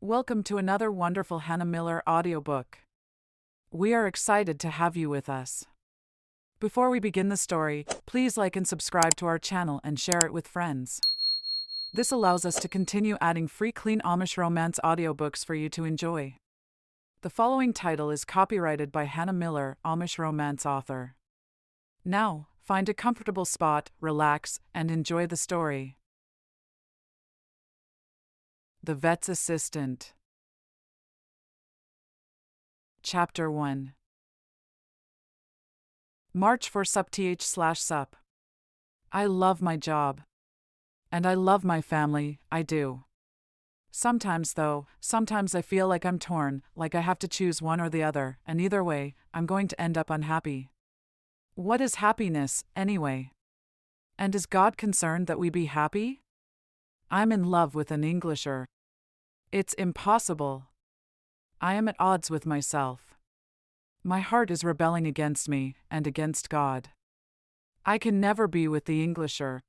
Welcome to another wonderful Hannah Miller audiobook. We are excited to have you with us. Before we begin the story, please like and subscribe to our channel and share it with friends. This allows us to continue adding free clean Amish romance audiobooks for you to enjoy. The following title is copyrighted by Hannah Miller, Amish romance author. Now, find a comfortable spot, relax, and enjoy the story. The Vet's Assistant. Chapter 1. March for sup/sup. I love my job. And I love my family, I do. Sometimes I feel like I'm torn, like I have to choose one or the other, and either way, I'm going to end up unhappy. What is happiness, anyway? And is God concerned that we be happy? I'm in love with an Englisher. It's impossible. I am at odds with myself. My heart is rebelling against me and against God. I can never be with the Englisher.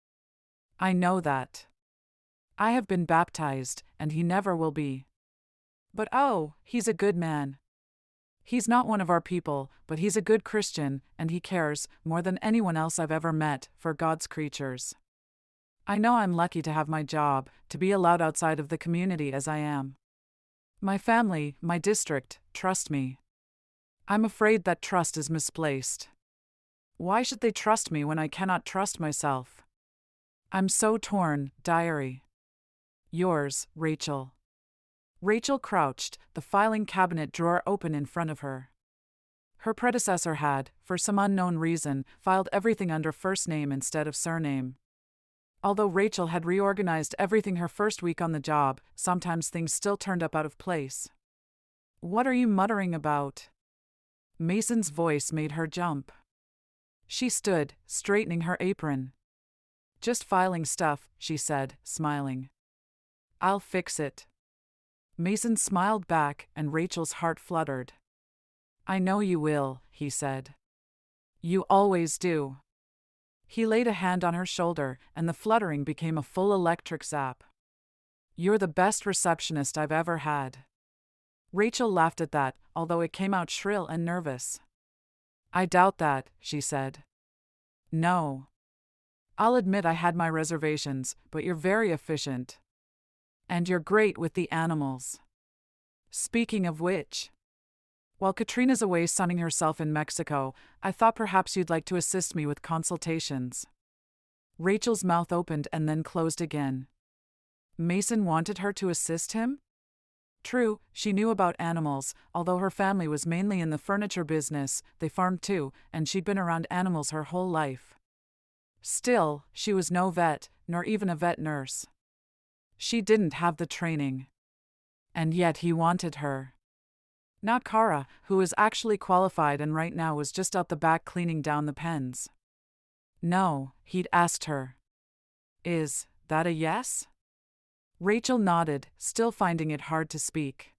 I know that. I have been baptized, and he never will be. But oh, he's a good man. He's not one of our people, but he's a good Christian, and he cares, more than anyone else I've ever met, for God's creatures. I know I'm lucky to have my job, to be allowed outside of the community as I am. My family, my district, trust me. I'm afraid that trust is misplaced. Why should they trust me when I cannot trust myself? I'm so torn. Diary. Yours, Rachel. Rachel crouched, the filing cabinet drawer open in front of her. Her predecessor had, for some unknown reason, filed everything under first name instead of surname. Although Rachel had reorganized everything her first week on the job, sometimes things still turned up out of place. What are you muttering about? Mason's voice made her jump. She stood, straightening her apron. Just filing stuff, she said, smiling. I'll fix it. Mason smiled back, and Rachel's heart fluttered. I know you will, he said. You always do. He laid a hand on her shoulder, and the fluttering became a full electric zap. You're the best receptionist I've ever had. Rachel laughed at that, although it came out shrill and nervous. I doubt that, she said. No. I'll admit I had my reservations, but you're very efficient. And you're great with the animals. Speaking of which, while Katrina's away sunning herself in Mexico, I thought perhaps you'd like to assist me with consultations. Rachel's mouth opened and then closed again. Mason wanted her to assist him? True, she knew about animals, although her family was mainly in the furniture business, they farmed too, and she'd been around animals her whole life. Still, she was no vet, nor even a vet nurse. She didn't have the training. And yet he wanted her. Not Kara, who was actually qualified and right now was just out the back cleaning down the pens. No, he'd asked her. Is that a yes? Rachel nodded, still finding it hard to speak.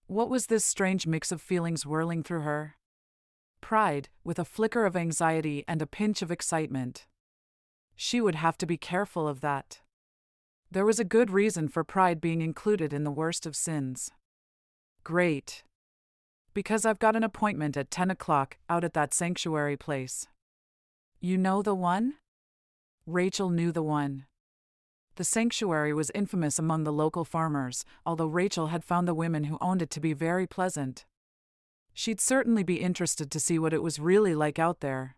What was this strange mix of feelings whirling through her? Pride, with a flicker of anxiety and a pinch of excitement. She would have to be careful of that. There was a good reason for pride being included in the worst of sins. Great. Because I've got an appointment at 10 o'clock out at that sanctuary place. You know the one? Rachel knew the one. The sanctuary was infamous among the local farmers, although Rachel had found the women who owned it to be very pleasant. She'd certainly be interested to see what it was really like out there.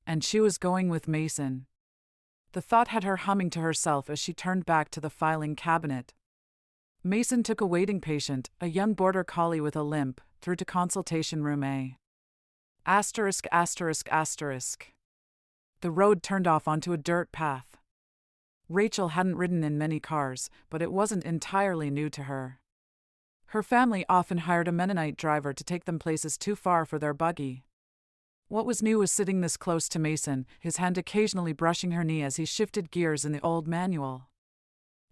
And she was going with Mason. The thought had her humming to herself as she turned back to the filing cabinet. Mason took a waiting patient, a young border collie with a limp, through to consultation room A. *****. The road turned off onto a dirt path. Rachel hadn't ridden in many cars, but it wasn't entirely new to her. Her family often hired a Mennonite driver to take them places too far for their buggy. What was new was sitting this close to Mason, his hand occasionally brushing her knee as he shifted gears in the old manual.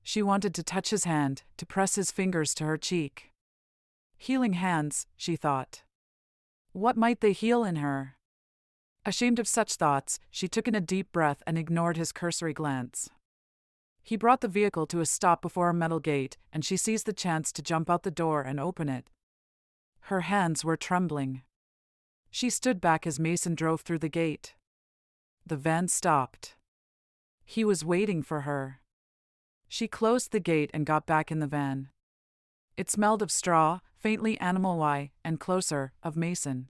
She wanted to touch his hand, to press his fingers to her cheek. Healing hands, she thought. What might they heal in her? Ashamed of such thoughts, she took in a deep breath and ignored his cursory glance. He brought the vehicle to a stop before a metal gate, and she seized the chance to jump out the door and open it. Her hands were trembling. She stood back as Mason drove through the gate. The van stopped. He was waiting for her. She closed the gate and got back in the van. It smelled of straw, faintly animal-y, and closer, of Mason.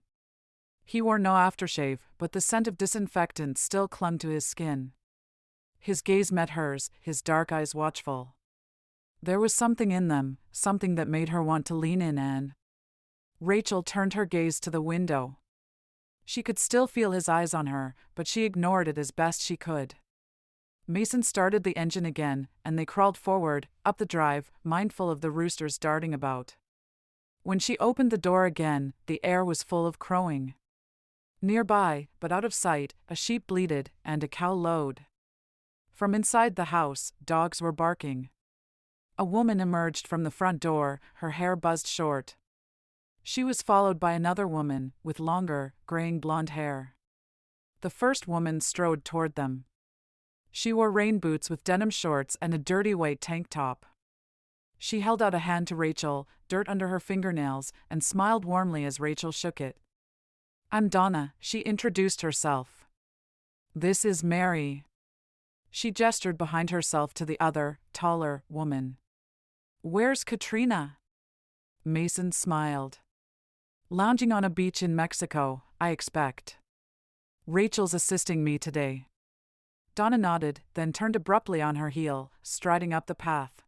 He wore no aftershave, but the scent of disinfectant still clung to his skin. His gaze met hers, his dark eyes watchful. There was something in them, something that made her want to lean in and... Rachel turned her gaze to the window. She could still feel his eyes on her, but she ignored it as best she could. Mason started the engine again, and they crawled forward, up the drive, mindful of the roosters darting about. When she opened the door again, the air was full of crowing. Nearby, but out of sight, a sheep bleated, and a cow lowed. From inside the house, dogs were barking. A woman emerged from the front door, her hair buzzed short. She was followed by another woman, with longer, graying blonde hair. The first woman strode toward them. She wore rain boots with denim shorts and a dirty white tank top. She held out a hand to Rachel, dirt under her fingernails, and smiled warmly as Rachel shook it. "I'm Donna," she introduced herself. "This is Mary." She gestured behind herself to the other, taller, woman. "Where's Katrina?" Mason smiled. "Lounging on a beach in Mexico, I expect. Rachel's assisting me today." Donna nodded, then turned abruptly on her heel, striding up the path.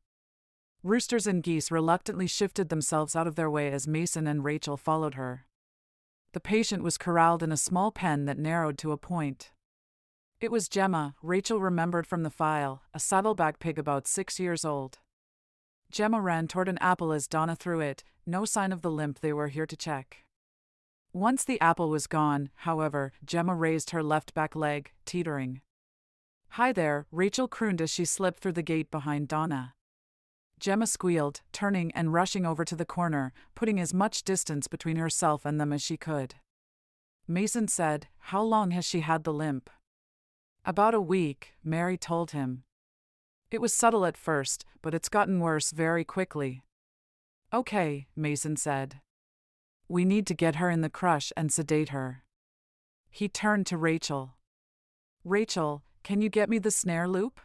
Roosters and geese reluctantly shifted themselves out of their way as Mason and Rachel followed her. The patient was corralled in a small pen that narrowed to a point. It was Gemma, Rachel remembered from the file, a saddleback pig about 6 years old. Gemma ran toward an apple as Donna threw it, no sign of the limp they were here to check. Once the apple was gone, however, Gemma raised her left back leg, teetering. "Hi there," Rachel crooned as she slipped through the gate behind Donna. Gemma squealed, turning and rushing over to the corner, putting as much distance between herself and them as she could. Mason said, "How long has she had the limp?" "About a week," Mary told him. "It was subtle at first, but it's gotten worse very quickly." "Okay," Mason said. "We need to get her in the crush and sedate her." He turned to Rachel. "Rachel, can you get me the snare loop?"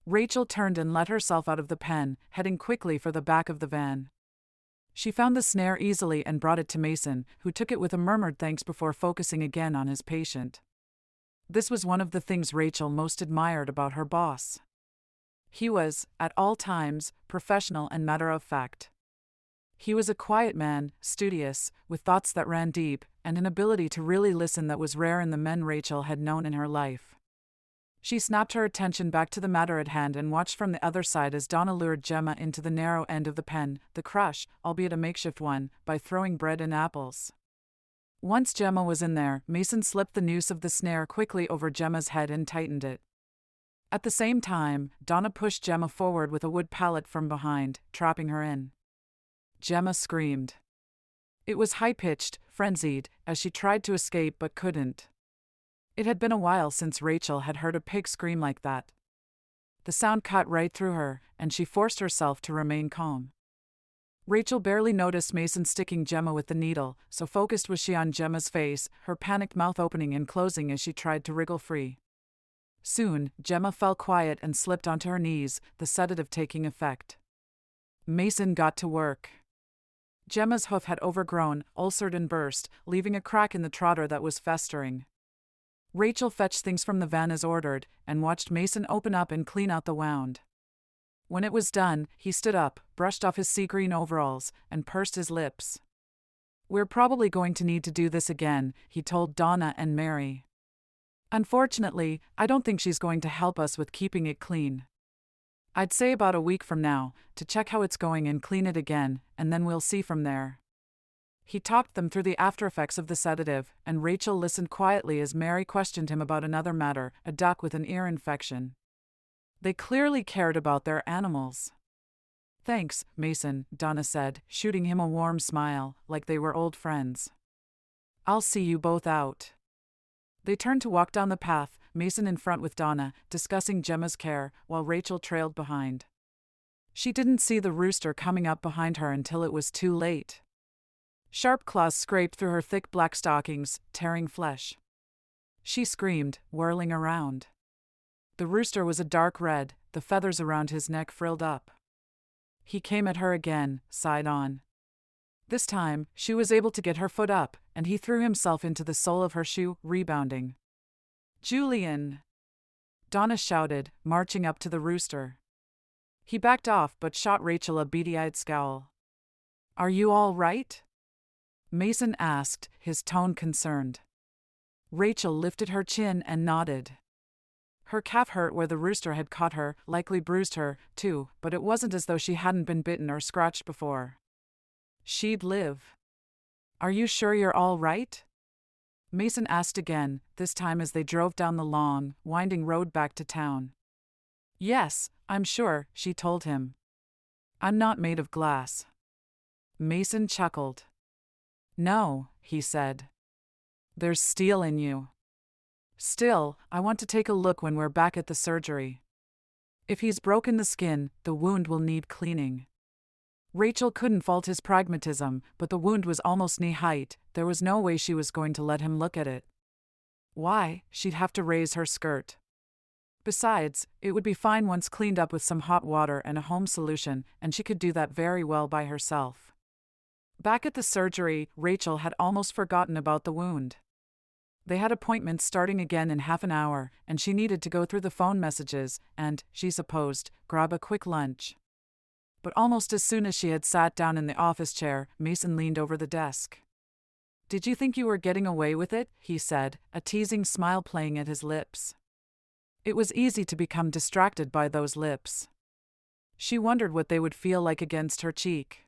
Rachel turned and let herself out of the pen, heading quickly for the back of the van. She found the snare easily and brought it to Mason, who took it with a murmured thanks before focusing again on his patient. This was one of the things Rachel most admired about her boss. He was, at all times, professional and matter-of-fact. He was a quiet man, studious, with thoughts that ran deep, and an ability to really listen that was rare in the men Rachel had known in her life. She snapped her attention back to the matter at hand and watched from the other side as Donna lured Gemma into the narrow end of the pen, the crush, albeit a makeshift one, by throwing bread and apples. Once Gemma was in there, Mason slipped the noose of the snare quickly over Gemma's head and tightened it. At the same time, Donna pushed Gemma forward with a wood pallet from behind, trapping her in. Gemma screamed. It was high-pitched, frenzied, as she tried to escape but couldn't. It had been a while since Rachel had heard a pig scream like that. The sound cut right through her, and she forced herself to remain calm. Rachel barely noticed Mason sticking Gemma with the needle, so focused was she on Gemma's face, her panicked mouth opening and closing as she tried to wriggle free. Soon, Gemma fell quiet and slipped onto her knees, the sedative taking effect. Mason got to work. Gemma's hoof had overgrown, ulcered and burst, leaving a crack in the trotter that was festering. Rachel fetched things from the van as ordered, and watched Mason open up and clean out the wound. When it was done, he stood up, brushed off his sea green overalls, and pursed his lips. "We're probably going to need to do this again," he told Donna and Mary. "Unfortunately, I don't think she's going to help us with keeping it clean. I'd say about a week from now, to check how it's going and clean it again, and then we'll see from there." He talked them through the aftereffects of the sedative, and Rachel listened quietly as Mary questioned him about another matter, a duck with an ear infection. They clearly cared about their animals. "Thanks, Mason," Donna said, shooting him a warm smile, like they were old friends. "I'll see you both out." They turned to walk down the path, Mason in front with Donna, discussing Gemma's care, while Rachel trailed behind. She didn't see the rooster coming up behind her until it was too late. Sharp claws scraped through her thick black stockings, tearing flesh. She screamed, whirling around. The rooster was a dark red, the feathers around his neck frilled up. He came at her again, side on. This time, she was able to get her foot up, and he threw himself into the sole of her shoe, rebounding. "Julian!" Donna shouted, marching up to the rooster. He backed off but shot Rachel a beady-eyed scowl. "Are you all right?" Mason asked, his tone concerned. Rachel lifted her chin and nodded. Her calf hurt where the rooster had caught her, likely bruised her, too, but it wasn't as though she hadn't been bitten or scratched before. She'd live. "Are you sure you're all right?" Mason asked again, this time as they drove down the long, winding road back to town. "Yes, I'm sure," she told him. "I'm not made of glass." Mason chuckled. "No," he said. "There's steel in you. Still, I want to take a look when we're back at the surgery. If he's broken the skin, the wound will need cleaning." Rachel couldn't fault his pragmatism, but the wound was almost knee-height. There was no way she was going to let him look at it. Why, she'd have to raise her skirt. Besides, it would be fine once cleaned up with some hot water and a home solution, and she could do that very well by herself. Back at the surgery, Rachel had almost forgotten about the wound. They had appointments starting again in half an hour, and she needed to go through the phone messages and, she supposed, grab a quick lunch. But almost as soon as she had sat down in the office chair, Mason leaned over the desk. "Did you think you were getting away with it?" he said, a teasing smile playing at his lips. It was easy to become distracted by those lips. She wondered what they would feel like against her cheek.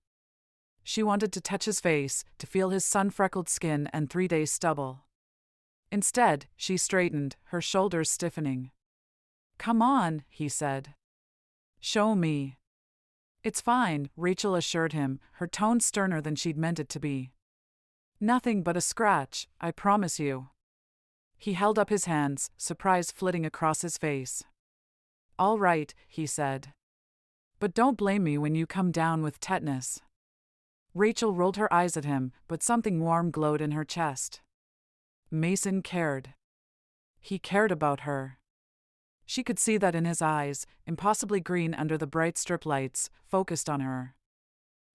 She wanted to touch his face, to feel his sun-freckled skin and 3-day stubble. Instead, she straightened, her shoulders stiffening. "Come on," he said. "Show me." "It's fine," Rachel assured him, her tone sterner than she'd meant it to be. "Nothing but a scratch, I promise you." He held up his hands, surprise flitting across his face. "All right," he said. "But don't blame me when you come down with tetanus." Rachel rolled her eyes at him, but something warm glowed in her chest. Mason cared. He cared about her. She could see that in his eyes, impossibly green under the bright strip lights, focused on her.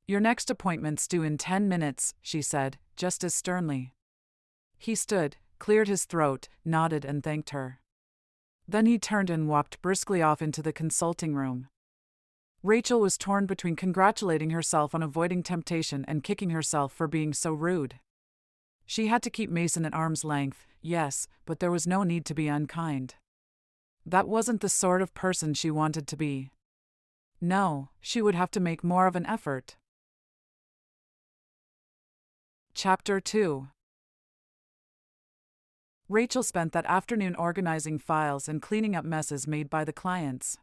"Your next appointment's due in 10 minutes, she said, just as sternly. He stood, cleared his throat, nodded and thanked her. Then he turned and walked briskly off into the consulting room. Rachel was torn between congratulating herself on avoiding temptation and kicking herself for being so rude. She had to keep Mason at arm's length, yes, but there was no need to be unkind. That wasn't the sort of person she wanted to be. No, she would have to make more of an effort. Chapter 2. Rachel spent that afternoon organizing files and cleaning up messes made by the clients.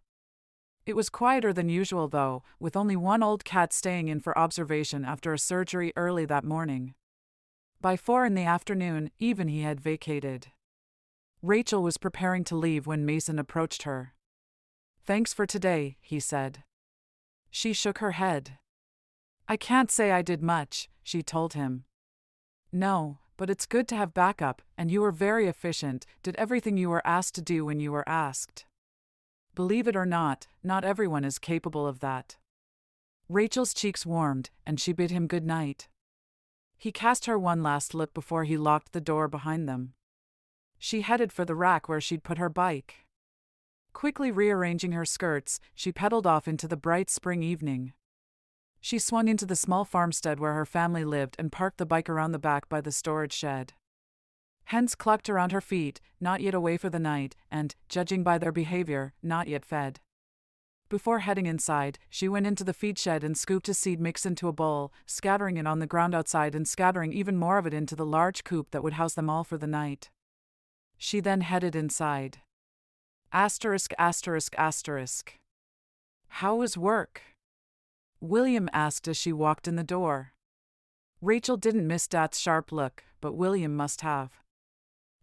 It was quieter than usual though, with only one old cat staying in for observation after a surgery early that morning. By 4 in the afternoon, even he had vacated. Rachel was preparing to leave when Mason approached her. "Thanks for today," he said. She shook her head. "I can't say I did much," she told him. "No, but it's good to have backup, and you were very efficient, did everything you were asked to do when you were asked. Believe it or not, not everyone is capable of that." Rachel's cheeks warmed, and she bid him good night. He cast her one last look before he locked the door behind them. She headed for the rack where she'd put her bike. Quickly rearranging her skirts, she pedaled off into the bright spring evening. She swung into the small farmstead where her family lived and parked the bike around the back by the storage shed. Hens clucked around her feet, not yet away for the night, and, judging by their behavior, not yet fed. Before heading inside, she went into the feed shed and scooped a seed mix into a bowl, scattering it on the ground outside and scattering even more of it into the large coop that would house them all for the night. She then headed inside. Asterisk. "How was work?" William asked as she walked in the door. Rachel didn't miss Dad's sharp look, but William must have.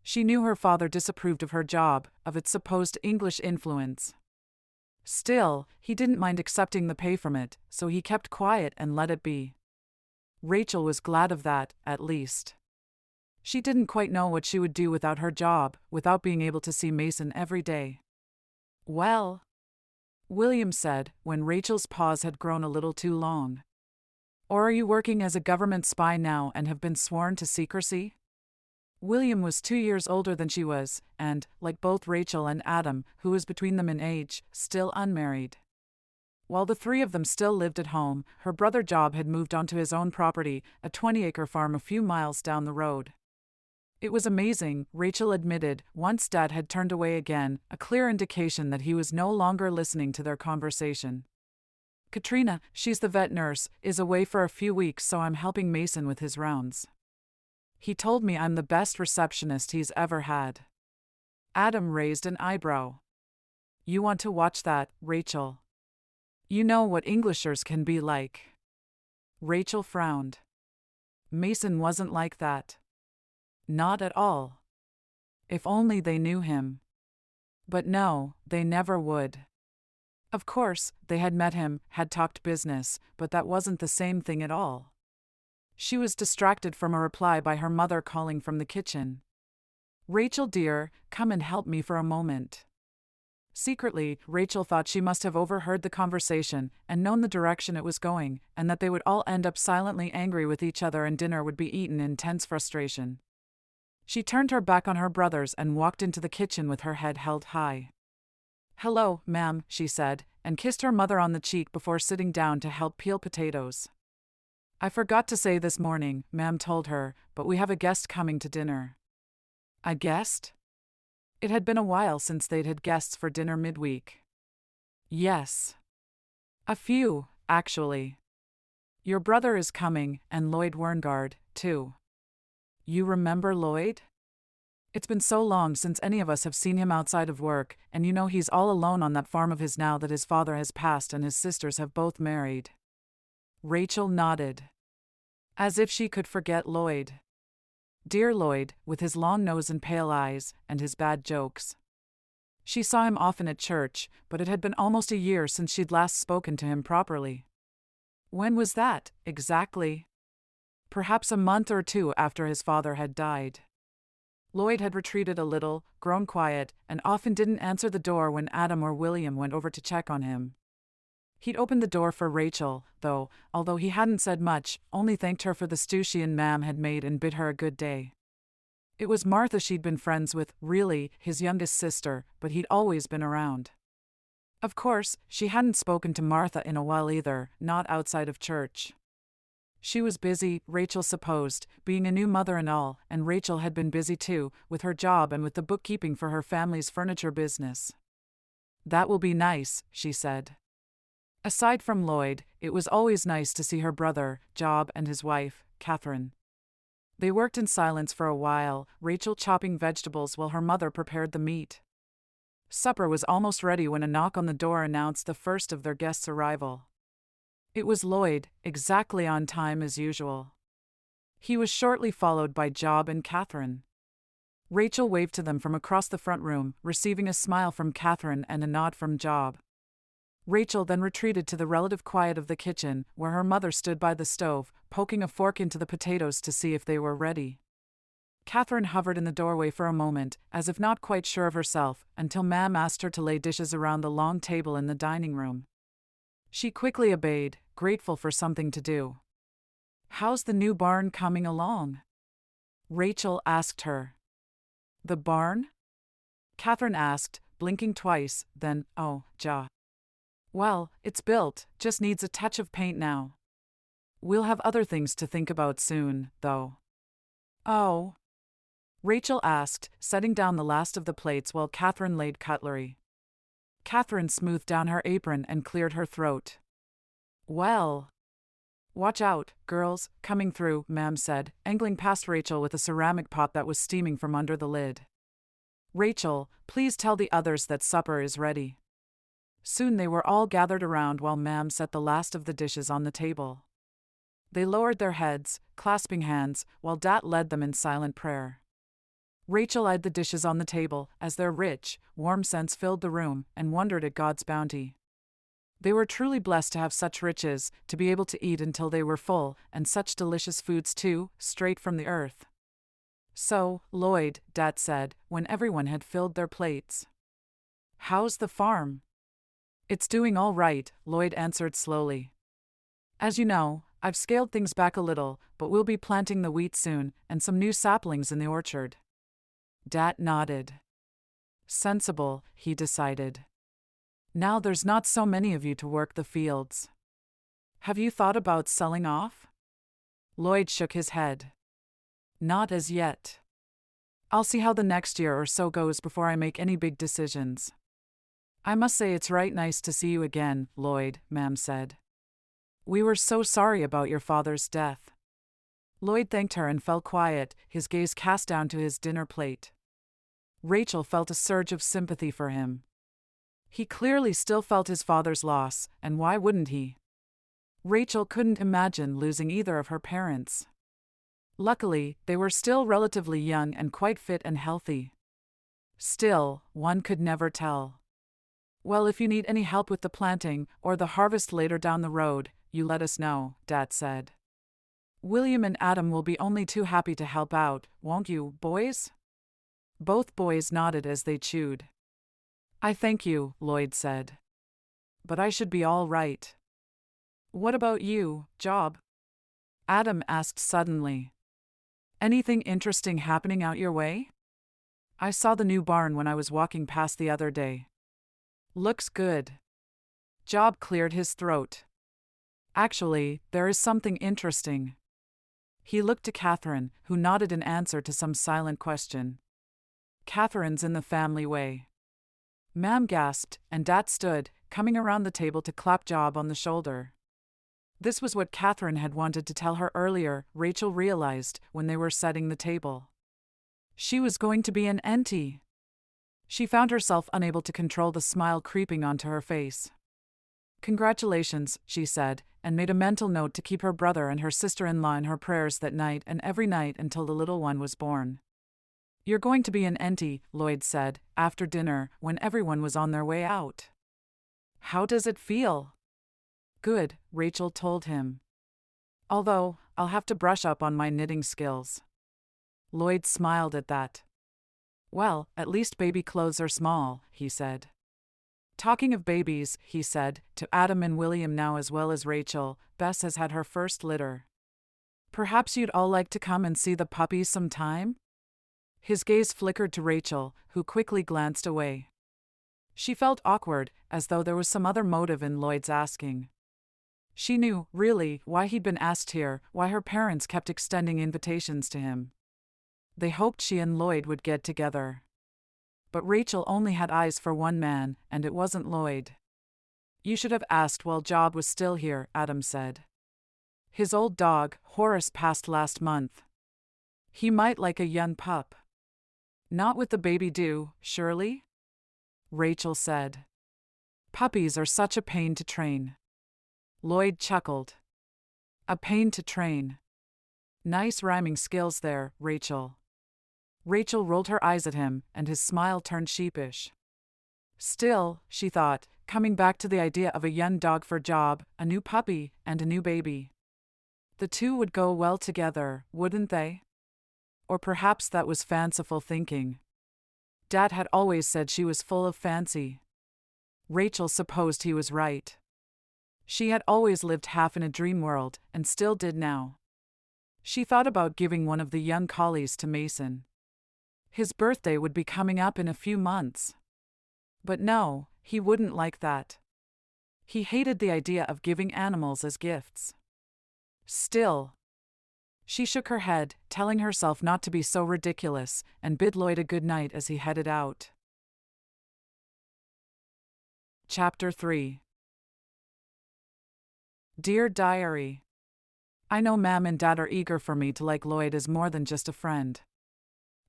She knew her father disapproved of her job, of its supposed English influence. Still, he didn't mind accepting the pay from it, so he kept quiet and let it be. Rachel was glad of that, at least. She didn't quite know what she would do without her job, without being able to see Mason every day. "Well," William said, when Rachel's pause had grown a little too long. "Or are you working as a government spy now and have been sworn to secrecy?" William was 2 years older than she was, and, like both Rachel and Adam, who was between them in age, still unmarried. While the three of them still lived at home, her brother Job had moved onto his own property, a 20-acre farm a few miles down the road. It was amazing, Rachel admitted, once Dad had turned away again, a clear indication that he was no longer listening to their conversation. "Katrina, she's the vet nurse, is away for a few weeks, so I'm helping Mason with his rounds. He told me I'm the best receptionist he's ever had." Adam raised an eyebrow. "You want to watch that, Rachel? You know what Englishers can be like." Rachel frowned. Mason wasn't like that. Not at all. If only they knew him. But no, they never would. Of course, they had met him, had talked business, but that wasn't the same thing at all. She was distracted from a reply by her mother calling from the kitchen. "Rachel dear, come and help me for a moment." Secretly, Rachel thought she must have overheard the conversation and known the direction it was going, and that they would all end up silently angry with each other and dinner would be eaten in tense frustration. She turned her back on her brothers and walked into the kitchen with her head held high. "Hello, ma'am," she said, and kissed her mother on the cheek before sitting down to help peel potatoes. "I forgot to say this morning," ma'am told her, "but we have a guest coming to dinner." A guest? It had been a while since they'd had guests for dinner midweek. "Yes. A few, actually. Your brother is coming, and Lloyd Werngard, too. You remember Lloyd? It's been so long since any of us have seen him outside of work, and you know he's all alone on that farm of his now that his father has passed and his sisters have both married." Rachel nodded. As if she could forget Lloyd. Dear Lloyd, with his long nose and pale eyes, and his bad jokes. She saw him often at church, but it had been almost a year since she'd last spoken to him properly. When was that, exactly? Perhaps a month or two after his father had died. Lloyd had retreated a little, grown quiet, and often didn't answer the door when Adam or William went over to check on him. He'd opened the door for Rachel, though, although he hadn't said much, only thanked her for the stew she and Mam had made and bid her a good day. It was Martha she'd been friends with, really, his youngest sister, but he'd always been around. Of course, she hadn't spoken to Martha in a while either, not outside of church. She was busy, Rachel supposed, being a new mother and all, and Rachel had been busy too, with her job and with the bookkeeping for her family's furniture business. "That will be nice," she said. Aside from Lloyd, it was always nice to see her brother, Job, and his wife, Catherine. They worked in silence for a while, Rachel chopping vegetables while her mother prepared the meat. Supper was almost ready when a knock on the door announced the first of their guests' arrival. It was Lloyd, exactly on time as usual. He was shortly followed by Job and Catherine. Rachel waved to them from across the front room, receiving a smile from Catherine and a nod from Job. Rachel then retreated to the relative quiet of the kitchen, where her mother stood by the stove, poking a fork into the potatoes to see if they were ready. Catherine hovered in the doorway for a moment, as if not quite sure of herself, until Mam asked her to lay dishes around the long table in the dining room. She quickly obeyed, grateful for something to do. "How's the new barn coming along?" Rachel asked her. "The barn?" Catherine asked, blinking twice, then, "Oh, ja. Well, it's built, just needs a touch of paint now. We'll have other things to think about soon, though." "Oh?" Rachel asked, setting down the last of the plates while Catherine laid cutlery. Catherine smoothed down her apron and cleared her throat. "Well. Watch out, girls, coming through," Mam said, angling past Rachel with a ceramic pot that was steaming from under the lid. "Rachel, please tell the others that supper is ready." Soon they were all gathered around while Mam set the last of the dishes on the table. They lowered their heads, clasping hands, while Dat led them in silent prayer. Rachel eyed the dishes on the table as their rich, warm scents filled the room and wondered at God's bounty. They were truly blessed to have such riches, to be able to eat until they were full, and such delicious foods too, straight from the earth. "So, Lloyd," Dad said, when everyone had filled their plates. "How's the farm?" "It's doing all right," Lloyd answered slowly. "As you know, I've scaled things back a little, but we'll be planting the wheat soon, and some new saplings in the orchard." Dad nodded. "Sensible," he decided. "Now there's not so many of you to work the fields. Have you thought about selling off?" Lloyd shook his head. "Not as yet. I'll see how the next year or so goes before I make any big decisions." "I must say it's right nice to see you again, Lloyd," Ma'am said. "We were so sorry about your father's death." Lloyd thanked her and fell quiet, his gaze cast down to his dinner plate. Rachel felt a surge of sympathy for him. He clearly still felt his father's loss, and why wouldn't he? Rachel couldn't imagine losing either of her parents. Luckily, they were still relatively young and quite fit and healthy. Still, one could never tell. "Well, if you need any help with the planting or the harvest later down the road, you let us know," Dad said. "William and Adam will be only too happy to help out, won't you, boys?" Both boys nodded as they chewed. "I thank you," Lloyd said. "But I should be all right." "What about you, Job?" Adam asked suddenly. "Anything interesting happening out your way? I saw the new barn when I was walking past the other day. Looks good." Job cleared his throat. "Actually, there is something interesting." He looked to Catherine, who nodded in answer to some silent question. "Catherine's in the family way." Ma'am gasped, and Dad stood, coming around the table to clap Job on the shoulder. This was what Catherine had wanted to tell her earlier, Rachel realized, when they were setting the table. She was going to be an auntie. She found herself unable to control the smile creeping onto her face. "Congratulations," she said, and made a mental note to keep her brother and her sister-in-law in her prayers that night and every night until the little one was born. "You're going to be an auntie," Lloyd said, after dinner, when everyone was on their way out. "How does it feel?" "Good," Rachel told him. "Although, I'll have to brush up on my knitting skills." Lloyd smiled at that. "Well, at least baby clothes are small," he said. "Talking of babies," he said, to Adam and William now as well as Rachel, "Bess has had her first litter. Perhaps you'd all like to come and see the puppies sometime?" His gaze flickered to Rachel, who quickly glanced away. She felt awkward, as though there was some other motive in Lloyd's asking. She knew, really, why he'd been asked here, why her parents kept extending invitations to him. They hoped she and Lloyd would get together. But Rachel only had eyes for one man, and it wasn't Lloyd. "You should have asked while Job was still here," Adam said. "His old dog, Horace, passed last month. He might like a young pup." "Not with the baby due, surely?" Rachel said. "Puppies are such a pain to train." Lloyd chuckled. "A pain to train. Nice rhyming skills there, Rachel." Rachel rolled her eyes at him, and his smile turned sheepish. Still, she thought, coming back to the idea of a young dog for Job, a new puppy, and a new baby. The two would go well together, wouldn't they? Or perhaps that was fanciful thinking. Dad had always said she was full of fancy. Rachel supposed he was right. She had always lived half in a dream world, and still did now. She thought about giving one of the young collies to Mason. His birthday would be coming up in a few months. But no, he wouldn't like that. He hated the idea of giving animals as gifts. Still. She shook her head, telling herself not to be so ridiculous, and bid Lloyd a good night as he headed out. Chapter 3. Dear Diary. I know Ma'am and Dad are eager for me to like Lloyd as more than just a friend.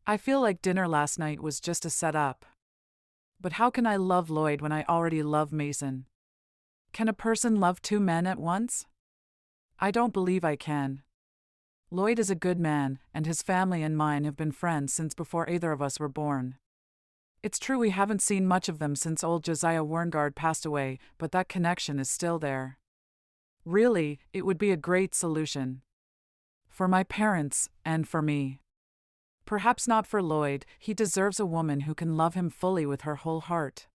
I feel like dinner last night was just a setup. But how can I love Lloyd when I already love Mason? Can a person love two men at once? I don't believe I can. Lloyd is a good man, and his family and mine have been friends since before either of us were born. It's true we haven't seen much of them since old Josiah Werngard passed away, but that connection is still there. Really, it would be a great solution. For my parents, and for me. Perhaps not for Lloyd, he deserves a woman who can love him fully with her whole heart.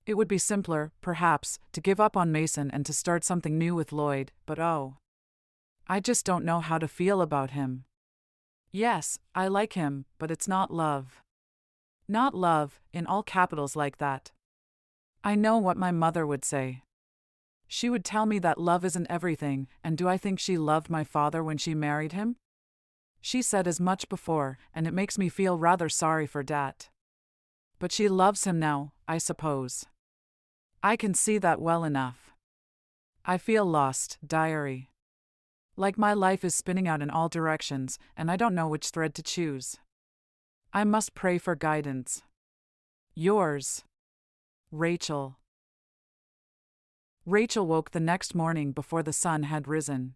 It would be simpler, perhaps, to give up on Mason and to start something new with Lloyd, but oh. I just don't know how to feel about him. Yes, I like him, but it's not love. Not love, in all capitals like that. I know what my mother would say. She would tell me that love isn't everything, and do I think she loved my father when she married him? She said as much before, and it makes me feel rather sorry for dat. But she loves him now, I suppose. I can see that well enough. I feel lost, diary. Like my life is spinning out in all directions, and I don't know which thread to choose. I must pray for guidance. Yours, Rachel. Rachel woke the next morning before the sun had risen.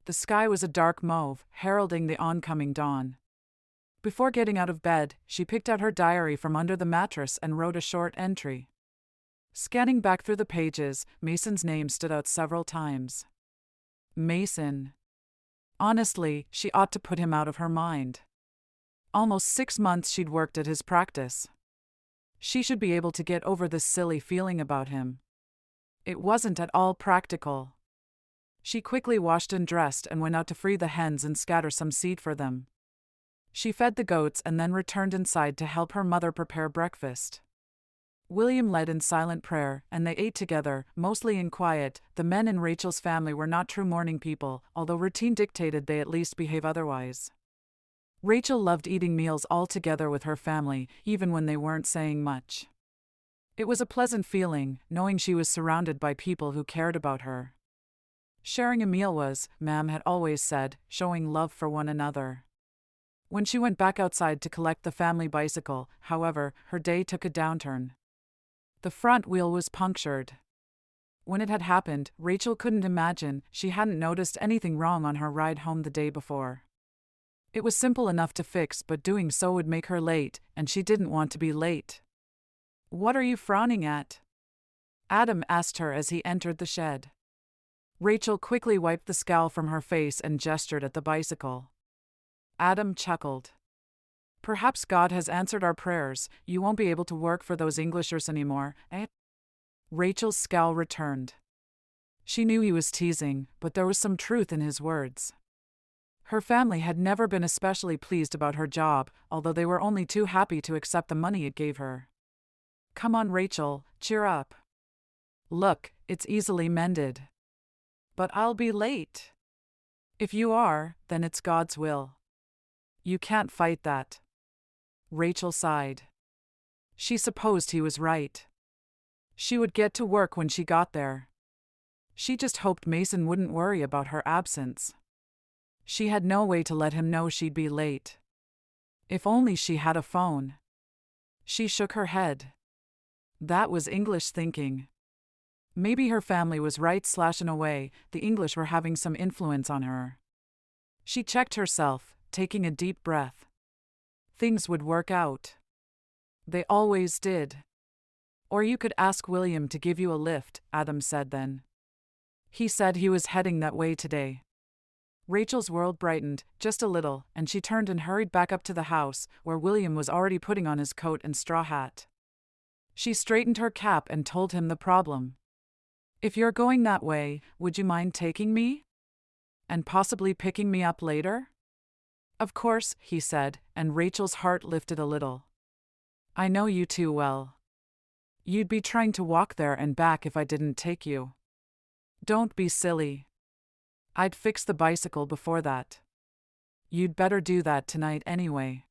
The sky was a dark mauve, heralding the oncoming dawn. Before getting out of bed, she picked out her diary from under the mattress and wrote a short entry. Scanning back through the pages, Mason's name stood out several times. Mason. Honestly, she ought to put him out of her mind. Almost 6 months she'd worked at his practice. She should be able to get over this silly feeling about him. It wasn't at all practical. She quickly washed and dressed and went out to free the hens and scatter some seed for them. She fed the goats and then returned inside to help her mother prepare breakfast. William led in silent prayer, and they ate together, mostly in quiet. The men in Rachel's family were not true morning people, although routine dictated they at least behave otherwise. Rachel loved eating meals all together with her family, even when they weren't saying much. It was a pleasant feeling, knowing she was surrounded by people who cared about her. Sharing a meal was, Ma'am had always said, showing love for one another. When she went back outside to collect the family bicycle, however, her day took a downturn. The front wheel was punctured. When it had happened, Rachel couldn't imagine she hadn't noticed anything wrong on her ride home the day before. It was simple enough to fix, but doing so would make her late, and she didn't want to be late. What are you frowning at? Adam asked her as he entered the shed. Rachel quickly wiped the scowl from her face and gestured at the bicycle. Adam chuckled. Perhaps God has answered our prayers. You won't be able to work for those Englishers anymore, eh? Rachel's scowl returned. She knew he was teasing, but there was some truth in his words. Her family had never been especially pleased about her job, although they were only too happy to accept the money it gave her. Come on, Rachel, cheer up. Look, it's easily mended. But I'll be late. If you are, then it's God's will. You can't fight that. Rachel sighed. She supposed he was right. She would get to work when she got there. She just hoped Mason wouldn't worry about her absence. She had no way to let him know she'd be late. If only she had a phone. She shook her head. That was English thinking. Maybe her family was right / in a way, the English were having some influence on her. She checked herself, taking a deep breath. Things would work out. They always did. Or you could ask William to give you a lift, Adam said then. He said he was heading that way today. Rachel's world brightened, just a little, and she turned and hurried back up to the house, where William was already putting on his coat and straw hat. She straightened her cap and told him the problem. If you're going that way, would you mind taking me? And possibly picking me up later? Of course, he said, and Rachel's heart lifted a little. I know you too well. You'd be trying to walk there and back if I didn't take you. Don't be silly. I'd fix the bicycle before that. You'd better do that tonight anyway.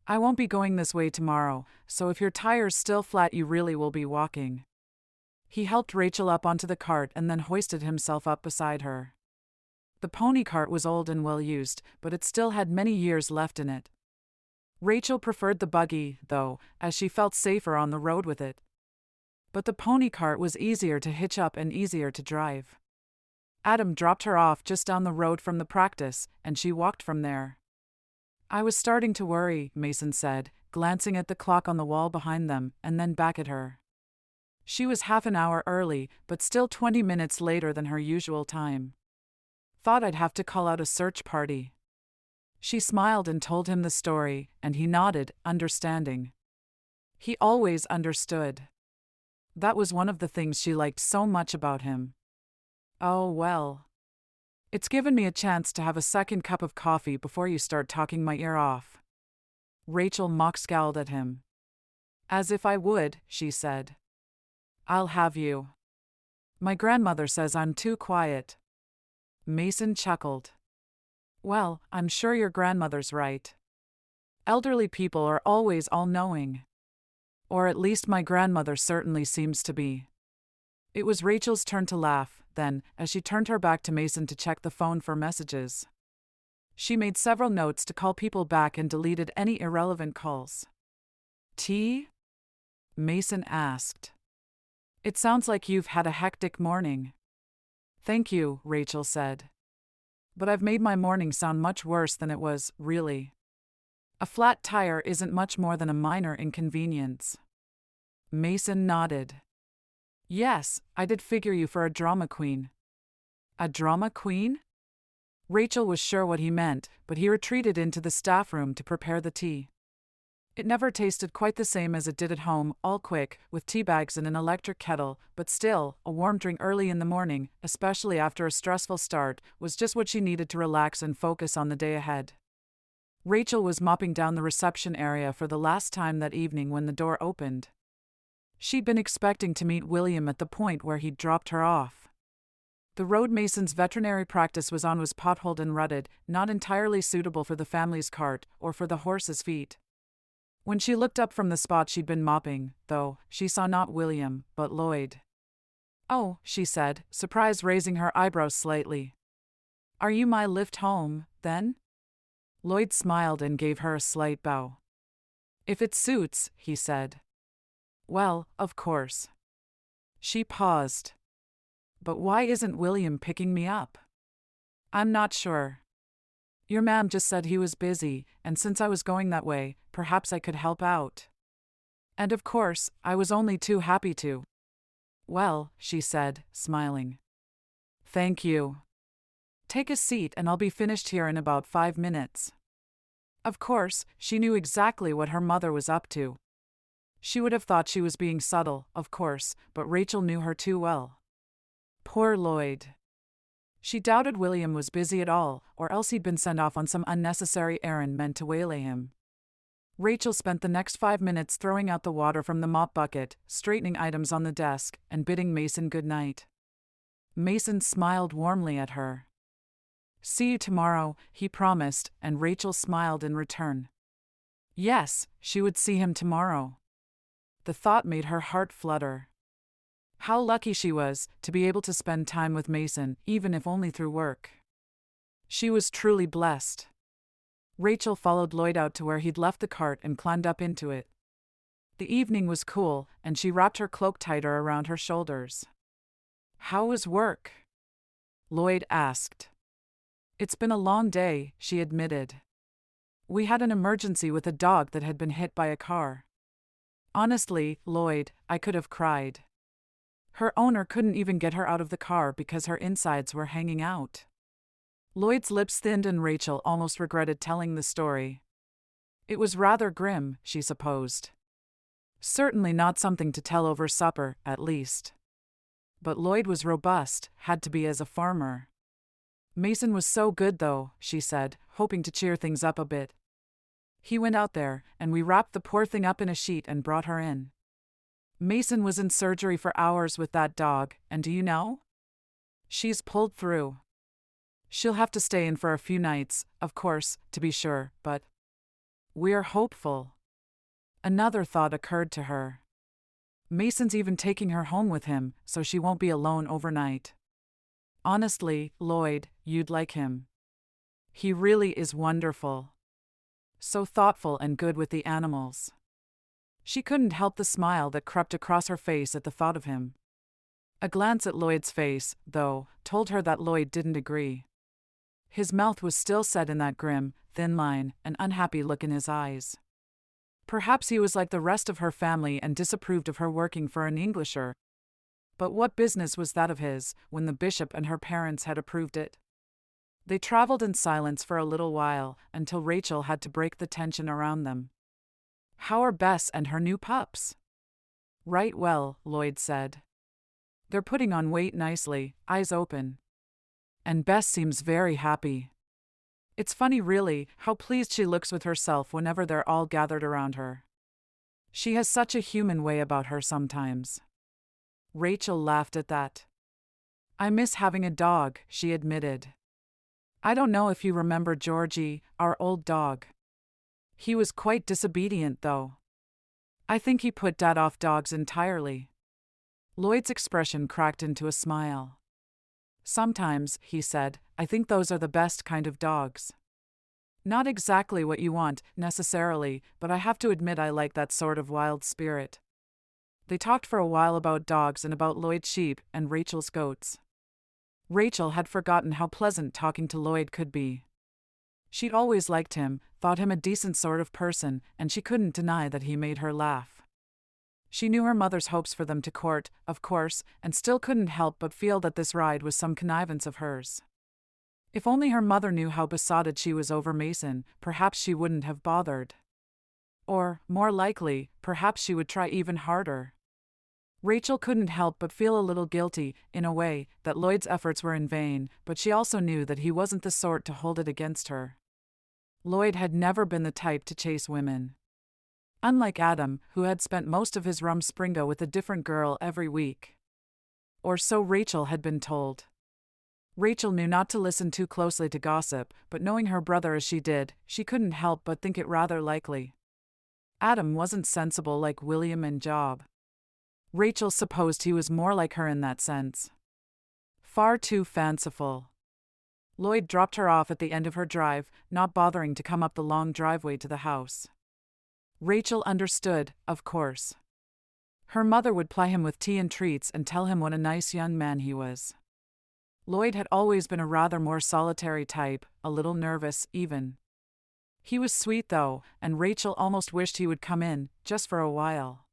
I won't be going this way tomorrow, so if your tire's still flat you really will be walking. He helped Rachel up onto the cart and then hoisted himself up beside her. The pony cart was old and well used, but it still had many years left in it. Rachel preferred the buggy, though, as she felt safer on the road with it. But the pony cart was easier to hitch up and easier to drive. Adam dropped her off just down the road from the practice, and she walked from there. I was starting to worry, Mason said, glancing at the clock on the wall behind them, and then back at her. She was half an hour early, but still 20 minutes later than her usual time. Thought I'd have to call out a search party. She smiled and told him the story, and he nodded, understanding. He always understood. That was one of the things she liked so much about him. Oh, well. It's given me a chance to have a second cup of coffee before you start talking my ear off. Rachel mock-scowled at him. As if I would, she said. I'll have you. My grandmother says I'm too quiet. Mason chuckled. Well, I'm sure your grandmother's right. Elderly people are always all-knowing. Or at least my grandmother certainly seems to be. It was Rachel's turn to laugh, then, as she turned her back to Mason to check the phone for messages. She made several notes to call people back and deleted any irrelevant calls. Tea? Mason asked. It sounds like you've had a hectic morning. Thank you, Rachel said. But I've made my morning sound much worse than it was, really. A flat tire isn't much more than a minor inconvenience. Mason nodded. Yes, I did figure you for a drama queen. A drama queen? Rachel was sure what he meant, but he retreated into the staff room to prepare the tea. It never tasted quite the same as it did at home, all quick, with tea bags and an electric kettle, but still, a warm drink early in the morning, especially after a stressful start, was just what she needed to relax and focus on the day ahead. Rachel was mopping down the reception area for the last time that evening when the door opened. She'd been expecting to meet William at the point where he'd dropped her off. The road Mason's veterinary practice was on was potholed and rutted, not entirely suitable for the family's cart or for the horse's feet. When she looked up from the spot she'd been mopping, though, she saw not William, but Lloyd. Oh, she said, surprise raising her eyebrows slightly. Are you my lift home, then? Lloyd smiled and gave her a slight bow. If it suits, he said. Well, of course. She paused. But why isn't William picking me up? I'm not sure. Your ma'am just said he was busy, and since I was going that way, perhaps I could help out. And of course, I was only too happy to. Well, she said, smiling. Thank you. Take a seat and I'll be finished here in about 5 minutes. Of course, she knew exactly what her mother was up to. She would have thought she was being subtle, of course, but Rachel knew her too well. Poor Lloyd. She doubted William was busy at all, or else he'd been sent off on some unnecessary errand meant to waylay him. Rachel spent the next 5 minutes throwing out the water from the mop bucket, straightening items on the desk, and bidding Mason good night. Mason smiled warmly at her. See you tomorrow, he promised, and Rachel smiled in return. Yes, she would see him tomorrow. The thought made her heart flutter. How lucky she was to be able to spend time with Mason, even if only through work. She was truly blessed. Rachel followed Lloyd out to where he'd left the cart and climbed up into it. The evening was cool, and she wrapped her cloak tighter around her shoulders. How was work? Lloyd asked. It's been a long day, she admitted. We had an emergency with a dog that had been hit by a car. Honestly, Lloyd, I could have cried. Her owner couldn't even get her out of the car because her insides were hanging out. Lloyd's lips thinned and Rachel almost regretted telling the story. It was rather grim, she supposed. Certainly not something to tell over supper, at least. But Lloyd was robust, had to be as a farmer. Mason was so good though, she said, hoping to cheer things up a bit. He went out there, and we wrapped the poor thing up in a sheet and brought her in. Mason was in surgery for hours with that dog, and do you know? She's pulled through. She'll have to stay in for a few nights, of course, to be sure, but we're hopeful. Another thought occurred to her. Mason's even taking her home with him, so she won't be alone overnight. Honestly, Lloyd, you'd like him. He really is wonderful. So thoughtful and good with the animals. She couldn't help the smile that crept across her face at the thought of him. A glance at Lloyd's face, though, told her that Lloyd didn't agree. His mouth was still set in that grim, thin line, an unhappy look in his eyes. Perhaps he was like the rest of her family and disapproved of her working for an Englisher. But what business was that of his, when the bishop and her parents had approved it? They traveled in silence for a little while, until Rachel had to break the tension around them. "How are Bess and her new pups?" "Right well," Lloyd said. "They're putting on weight nicely, eyes open. And Bess seems very happy. It's funny really, how pleased she looks with herself whenever they're all gathered around her. She has such a human way about her sometimes." Rachel laughed at that. "I miss having a dog," she admitted. "I don't know if you remember Georgie, our old dog. He was quite disobedient, though. I think he put Dad off dogs entirely." Lloyd's expression cracked into a smile. "Sometimes," he said, "I think those are the best kind of dogs. Not exactly what you want, necessarily, but I have to admit I like that sort of wild spirit." They talked for a while about dogs and about Lloyd's sheep and Rachel's goats. Rachel had forgotten how pleasant talking to Lloyd could be. She'd always liked him, thought him a decent sort of person, and she couldn't deny that he made her laugh. She knew her mother's hopes for them to court, of course, and still couldn't help but feel that this ride was some connivance of hers. If only her mother knew how besotted she was over Mason, perhaps she wouldn't have bothered. Or, more likely, perhaps she would try even harder. Rachel couldn't help but feel a little guilty, in a way, that Lloyd's efforts were in vain, but she also knew that he wasn't the sort to hold it against her. Lloyd had never been the type to chase women. Unlike Adam, who had spent most of his rumspringa with a different girl every week. Or so Rachel had been told. Rachel knew not to listen too closely to gossip, but knowing her brother as she did, she couldn't help but think it rather likely. Adam wasn't sensible like William and Job. Rachel supposed he was more like her in that sense. Far too fanciful. Lloyd dropped her off at the end of her drive, not bothering to come up the long driveway to the house. Rachel understood, of course. Her mother would ply him with tea and treats and tell him what a nice young man he was. Lloyd had always been a rather more solitary type, a little nervous, even. He was sweet, though, and Rachel almost wished he would come in, just for a while.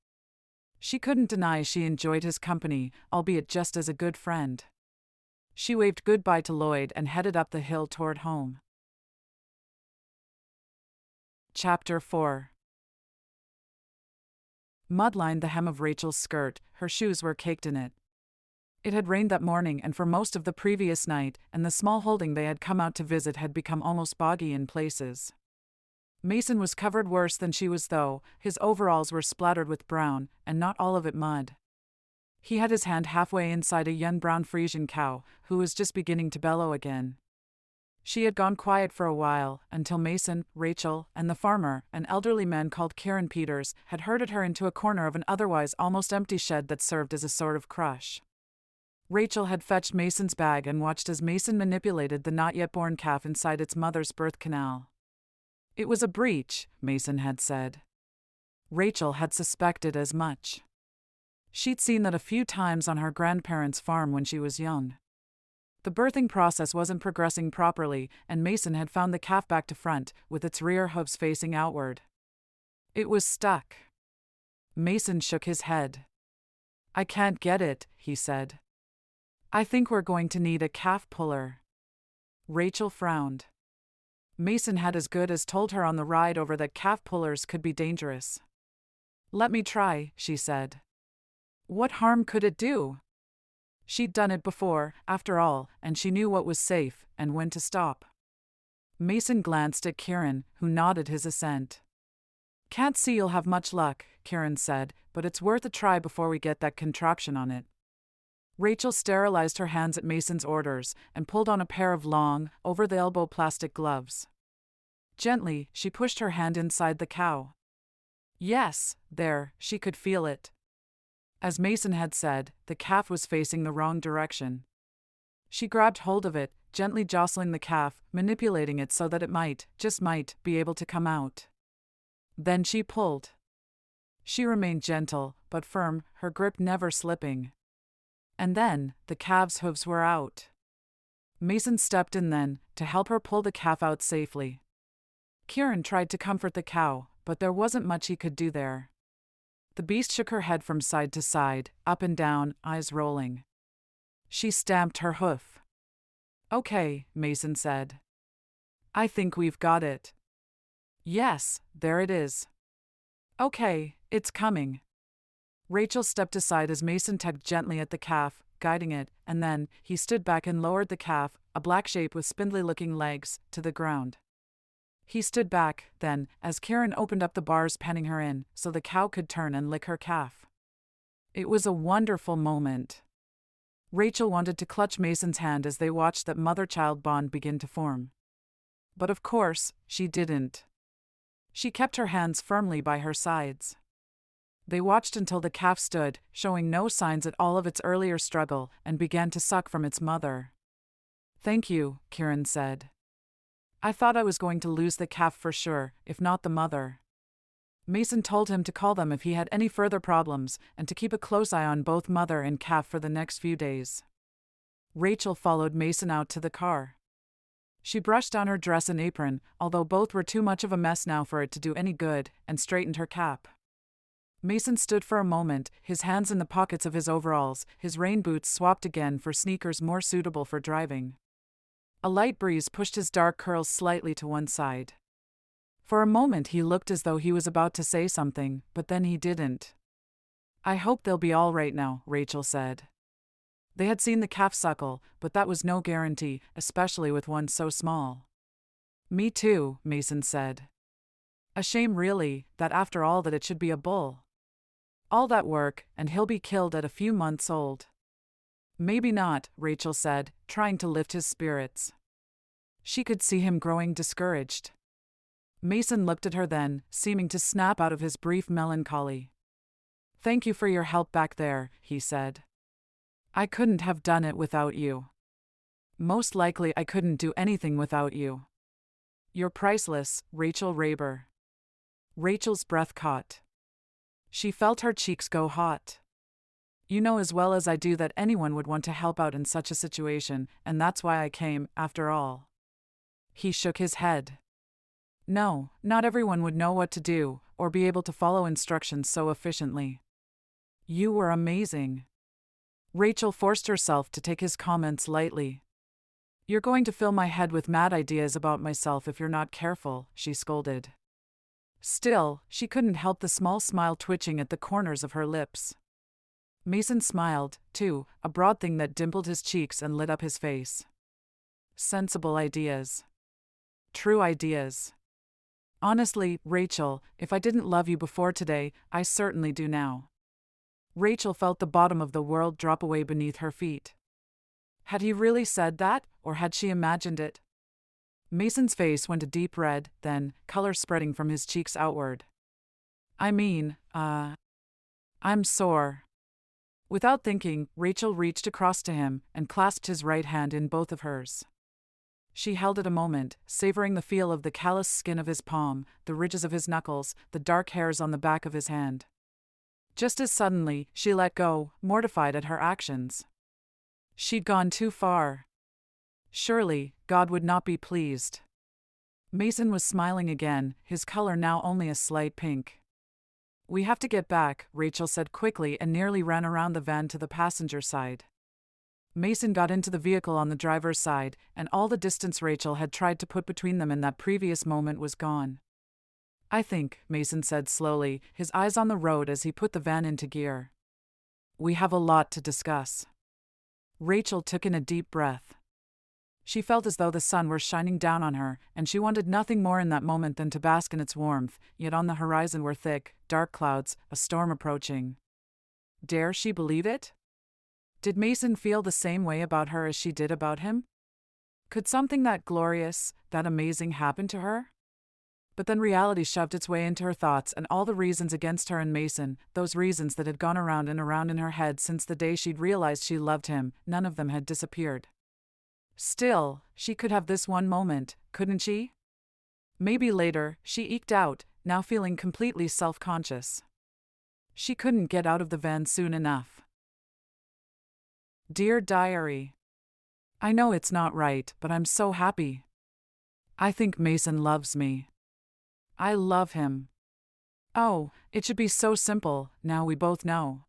She couldn't deny she enjoyed his company, albeit just as a good friend. She waved goodbye to Lloyd and headed up the hill toward home. Chapter 4. Mud lined the hem of Rachel's skirt, her shoes were caked in it. It had rained that morning and for most of the previous night, and the small holding they had come out to visit had become almost boggy in places. Mason was covered worse than she was, though. His overalls were splattered with brown, and not all of it mud. He had his hand halfway inside a young brown Frisian cow, who was just beginning to bellow again. She had gone quiet for a while, until Mason, Rachel, and the farmer, an elderly man called Kieran Peters, had herded her into a corner of an otherwise almost empty shed that served as a sort of crush. Rachel had fetched Mason's bag and watched as Mason manipulated the not-yet-born calf inside its mother's birth canal. It was a breech, Mason had said. Rachel had suspected as much. She'd seen that a few times on her grandparents' farm when she was young. The birthing process wasn't progressing properly, and Mason had found the calf back to front, with its rear hooves facing outward. It was stuck. Mason shook his head. "I can't get it," he said. "I think we're going to need a calf puller." Rachel frowned. Mason had as good as told her on the ride over that calf pullers could be dangerous. "Let me try," she said. What harm could it do? She'd done it before, after all, and she knew what was safe and when to stop. Mason glanced at Kieran, who nodded his assent. "Can't see you'll have much luck," Kieran said, "but it's worth a try before we get that contraption on it." Rachel sterilized her hands at Mason's orders and pulled on a pair of long, over-the-elbow plastic gloves. Gently, she pushed her hand inside the cow. Yes, there, she could feel it. As Mason had said, the calf was facing the wrong direction. She grabbed hold of it, gently jostling the calf, manipulating it so that it might, just might, be able to come out. Then she pulled. She remained gentle, but firm, her grip never slipping. And then, the calf's hooves were out. Mason stepped in then, to help her pull the calf out safely. Kieran tried to comfort the cow, but there wasn't much he could do there. The beast shook her head from side to side, up and down, eyes rolling. She stamped her hoof. "Okay," Mason said. "I think we've got it." "Yes, there it is." "Okay, it's coming." Rachel stepped aside as Mason tugged gently at the calf, guiding it, and then he stood back and lowered the calf, a black shape with spindly-looking legs, to the ground. He stood back, then, as Kieran opened up the bars penning her in, so the cow could turn and lick her calf. It was a wonderful moment. Rachel wanted to clutch Mason's hand as they watched that mother-child bond begin to form. But of course, she didn't. She kept her hands firmly by her sides. They watched until the calf stood, showing no signs at all of its earlier struggle, and began to suck from its mother. "Thank you," Kieran said. "I thought I was going to lose the calf for sure, if not the mother." Mason told him to call them if he had any further problems, and to keep a close eye on both mother and calf for the next few days. Rachel followed Mason out to the car. She brushed on her dress and apron, although both were too much of a mess now for it to do any good, and straightened her cap. Mason stood for a moment, his hands in the pockets of his overalls, his rain boots swapped again for sneakers more suitable for driving. A light breeze pushed his dark curls slightly to one side. For a moment he looked as though he was about to say something, but then he didn't. "I hope they'll be all right now," Rachel said. They had seen the calf suckle, but that was no guarantee, especially with one so small. "Me too," Mason said. "A shame really, that after all that it should be a bull. All that work, and he'll be killed at a few months old." "Maybe not," Rachel said, trying to lift his spirits. She could see him growing discouraged. Mason looked at her then, seeming to snap out of his brief melancholy. "Thank you for your help back there," he said. "I couldn't have done it without you. Most likely I couldn't do anything without you. You're priceless, Rachel Raber." Rachel's breath caught. She felt her cheeks go hot. "You know as well as I do that anyone would want to help out in such a situation, and that's why I came, after all." He shook his head. "No, not everyone would know what to do, or be able to follow instructions so efficiently. You were amazing." Rachel forced herself to take his comments lightly. "You're going to fill my head with mad ideas about myself if you're not careful," she scolded. Still, she couldn't help the small smile twitching at the corners of her lips. Mason smiled, too, a broad thing that dimpled his cheeks and lit up his face. Sensible ideas. True ideas. "Honestly, Rachel, if I didn't love you before today, I certainly do now." Rachel felt the bottom of the world drop away beneath her feet. Had he really said that, or had she imagined it? Mason's face went a deep red, then, color spreading from his cheeks outward. "I mean, I'm sore." Without thinking, Rachel reached across to him and clasped his right hand in both of hers. She held it a moment, savoring the feel of the callous skin of his palm, the ridges of his knuckles, the dark hairs on the back of his hand. Just as suddenly, she let go, mortified at her actions. She'd gone too far. Surely, God would not be pleased. Mason was smiling again, his color now only a slight pink. "We have to get back," Rachel said quickly and nearly ran around the van to the passenger side. Mason got into the vehicle on the driver's side, and all the distance Rachel had tried to put between them in that previous moment was gone. "I think," Mason said slowly, his eyes on the road as he put the van into gear. "We have a lot to discuss." Rachel took in a deep breath. She felt as though the sun were shining down on her, and she wanted nothing more in that moment than to bask in its warmth, yet on the horizon were thick, dark clouds, a storm approaching. Dare she believe it? Did Mason feel the same way about her as she did about him? Could something that glorious, that amazing happen to her? But then reality shoved its way into her thoughts, and all the reasons against her and Mason, those reasons that had gone around and around in her head since the day she'd realized she loved him, none of them had disappeared. Still, she could have this one moment, couldn't she? Maybe later, she eked out, now feeling completely self-conscious. She couldn't get out of the van soon enough. Dear Diary, I know it's not right, but I'm so happy. I think Mason loves me. I love him. Oh, it should be so simple, now we both know.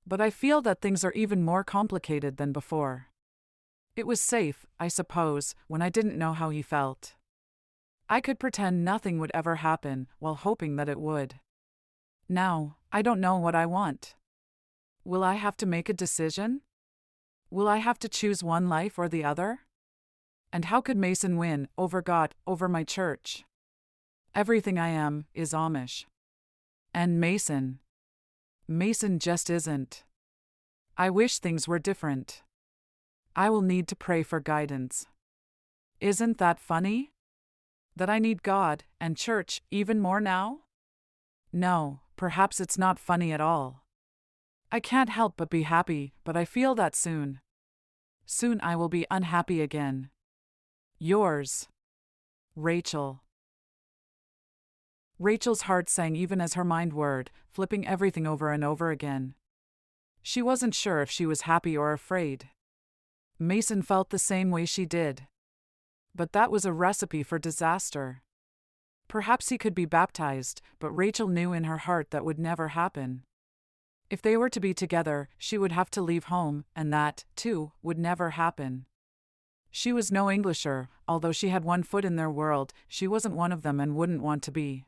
But I feel that things are even more complicated than before. It was safe, I suppose, when I didn't know how he felt. I could pretend nothing would ever happen while hoping that it would. Now, I don't know what I want. Will I have to make a decision? Will I have to choose one life or the other? And how could Mason win over God, over my church? Everything I am is Amish. And Mason just isn't. I wish things were different. I will need to pray for guidance. Isn't that funny? That I need God and church even more now? No, perhaps it's not funny at all. I can't help but be happy, but I feel that soon I will be unhappy again. Yours, Rachel. Rachel's heart sang even as her mind whirred, flipping everything over and over again. She wasn't sure if she was happy or afraid. Mason felt the same way she did. But that was a recipe for disaster. Perhaps he could be baptized, but Rachel knew in her heart that would never happen. If they were to be together, she would have to leave home, and that, too, would never happen. She was no Englisher, although she had one foot in their world, she wasn't one of them and wouldn't want to be.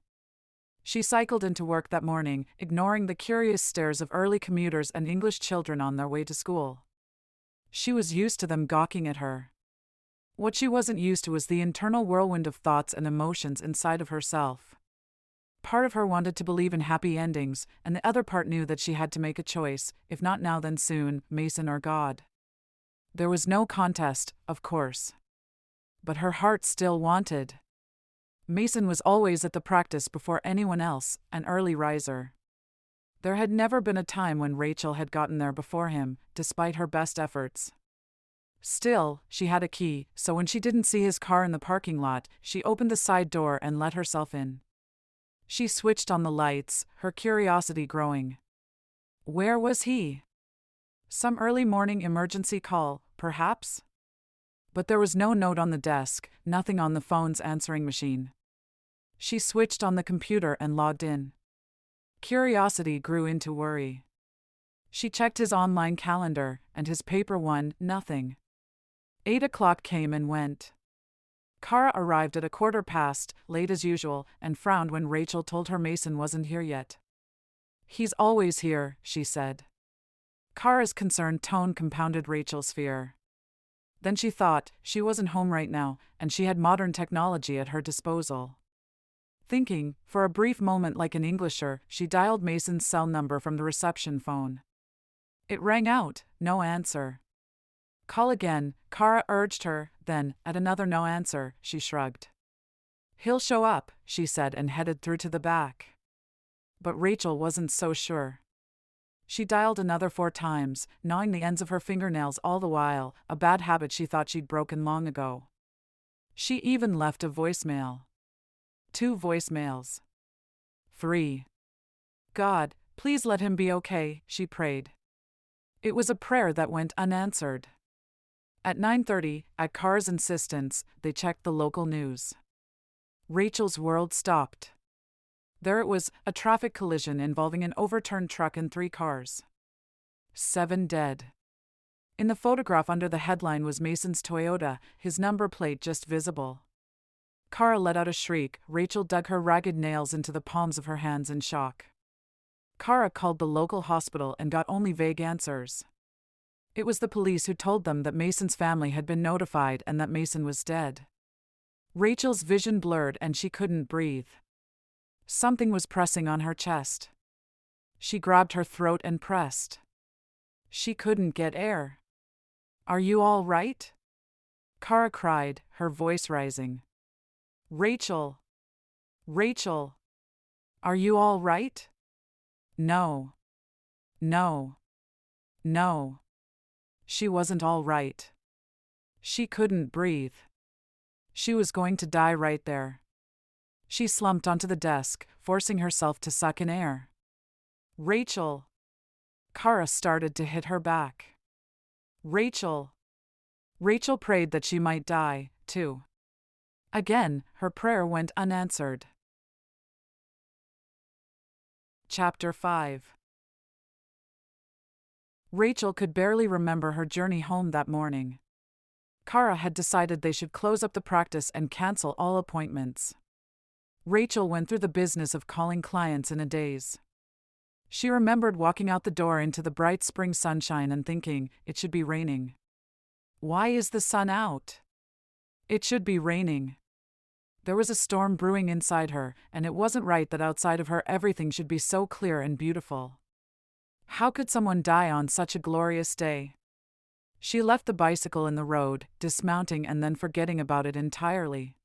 She cycled into work that morning, ignoring the curious stares of early commuters and English children on their way to school. She was used to them gawking at her. What she wasn't used to was the internal whirlwind of thoughts and emotions inside of herself. Part of her wanted to believe in happy endings, and the other part knew that she had to make a choice, if not now then soon, Mason or God. There was no contest, of course. But her heart still wanted. Mason was always at the practice before anyone else, an early riser. There had never been a time when Rachel had gotten there before him, despite her best efforts. Still, she had a key, so when she didn't see his car in the parking lot, she opened the side door and let herself in. She switched on the lights, her curiosity growing. Where was he? Some early morning emergency call, perhaps? But there was no note on the desk, nothing on the phone's answering machine. She switched on the computer and logged in. Curiosity grew into worry. She checked his online calendar, and his paper one, nothing. 8 o'clock came and went. Kara arrived at 1:15, late as usual, and frowned when Rachel told her Mason wasn't here yet. He's always here, she said. Kara's concerned tone compounded Rachel's fear. Then she thought, she wasn't home right now, and she had modern technology at her disposal. Thinking, for a brief moment like an Englisher, she dialed Mason's cell number from the reception phone. It rang out, no answer. Call again, Kara urged her, then, at another no answer, she shrugged. He'll show up, she said and headed through to the back. But Rachel wasn't so sure. She dialed another 4 times, gnawing the ends of her fingernails all the while, a bad habit she thought she'd broken long ago. She even left a voicemail. 2 voicemails. 3. God, please let him be okay, she prayed. It was a prayer that went unanswered. At 9:30, at Kara's insistence, they checked the local news. Rachel's world stopped. There it was, a traffic collision involving an overturned truck and 3 cars. 7 dead. In the photograph under the headline was Mason's Toyota, his number plate just visible. Kara let out a shriek. Rachel dug her ragged nails into the palms of her hands in shock. Kara called the local hospital and got only vague answers. It was the police who told them that Mason's family had been notified and that Mason was dead. Rachel's vision blurred and she couldn't breathe. Something was pressing on her chest. She grabbed her throat and pressed. She couldn't get air. Are you all right? Kara cried, her voice rising. Rachel! Rachel! Are you all right? No. No. No. She wasn't all right. She couldn't breathe. She was going to die right there. She slumped onto the desk, forcing herself to suck in air. Rachel! Kara started to hit her back. Rachel. Rachel prayed that she might die, too. Again, her prayer went unanswered. Chapter 5. Rachel could barely remember her journey home that morning. Kara had decided they should close up the practice and cancel all appointments. Rachel went through the business of calling clients in a daze. She remembered walking out the door into the bright spring sunshine and thinking, it should be raining. Why is the sun out? It should be raining. There was a storm brewing inside her, and it wasn't right that outside of her everything should be so clear and beautiful. How could someone die on such a glorious day? She left the bicycle in the road, dismounting and then forgetting about it entirely.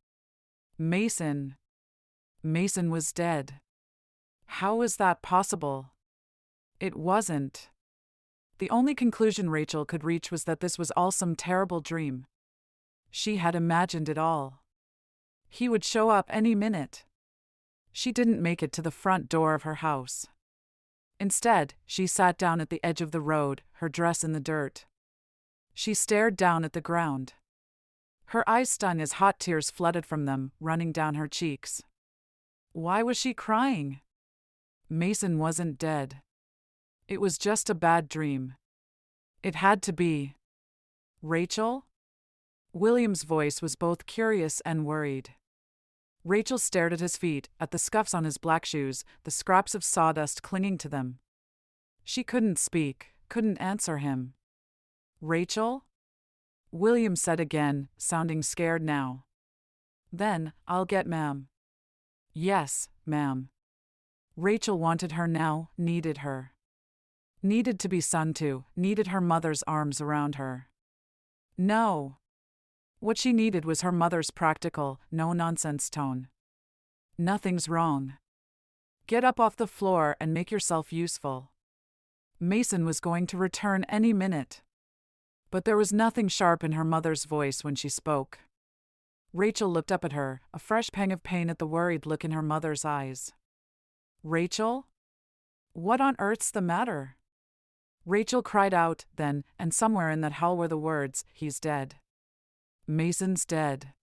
Mason was dead. How was that possible? It wasn't. The only conclusion Rachel could reach was that this was all some terrible dream. She had imagined it all. He would show up any minute. She didn't make it to the front door of her house. Instead, she sat down at the edge of the road, her dress in the dirt. She stared down at the ground. Her eyes stung as hot tears flooded from them, running down her cheeks. Why was she crying? Mason wasn't dead. It was just a bad dream. It had to be. Rachel? William's voice was both curious and worried. Rachel stared at his feet, at the scuffs on his black shoes, the scraps of sawdust clinging to them. She couldn't speak, couldn't answer him. Rachel? William said again, sounding scared now. Then, I'll get ma'am. Yes, ma'am. Rachel wanted her now, needed her. Needed to be sung to, needed her mother's arms around her. No. What she needed was her mother's practical, no-nonsense tone. Nothing's wrong. Get up off the floor and make yourself useful. Mason was going to return any minute. But there was nothing sharp in her mother's voice when she spoke. Rachel looked up at her, a fresh pang of pain at the worried look in her mother's eyes. Rachel? What on earth's the matter? Rachel cried out, then, and somewhere in that howl were the words, he's dead. Mason's dead.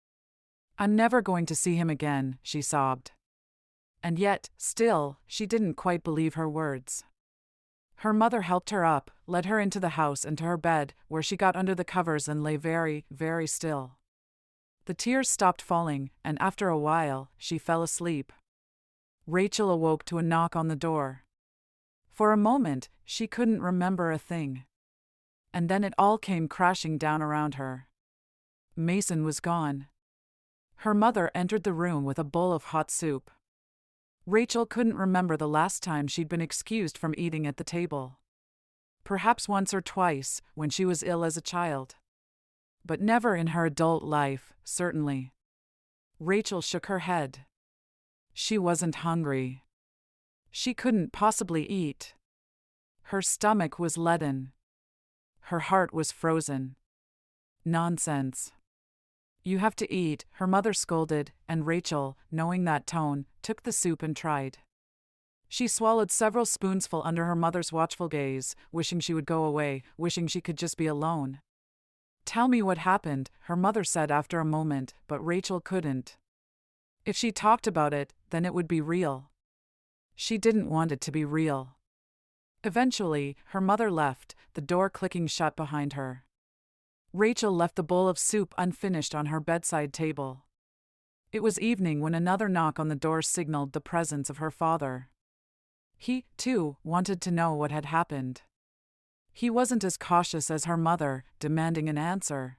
I'm never going to see him again, she sobbed. And yet, still, she didn't quite believe her words. Her mother helped her up, led her into the house and to her bed, where she got under the covers and lay very, very still. The tears stopped falling, and after a while, she fell asleep. Rachel awoke to a knock on the door. For a moment, she couldn't remember a thing. And then it all came crashing down around her. Mason was gone. Her mother entered the room with a bowl of hot soup. Rachel couldn't remember the last time she'd been excused from eating at the table. Perhaps once or twice, when she was ill as a child. But never in her adult life, certainly. Rachel shook her head. She wasn't hungry. She couldn't possibly eat. Her stomach was leaden. Her heart was frozen. Nonsense. You have to eat, her mother scolded, and Rachel, knowing that tone, took the soup and tried. She swallowed several spoonsful under her mother's watchful gaze, wishing she would go away, wishing she could just be alone. Tell me what happened, her mother said after a moment, but Rachel couldn't. If she talked about it, then it would be real. She didn't want it to be real. Eventually, her mother left, the door clicking shut behind her. Rachel left the bowl of soup unfinished on her bedside table. It was evening when another knock on the door signaled the presence of her father. He, too, wanted to know what had happened. He wasn't as cautious as her mother, demanding an answer.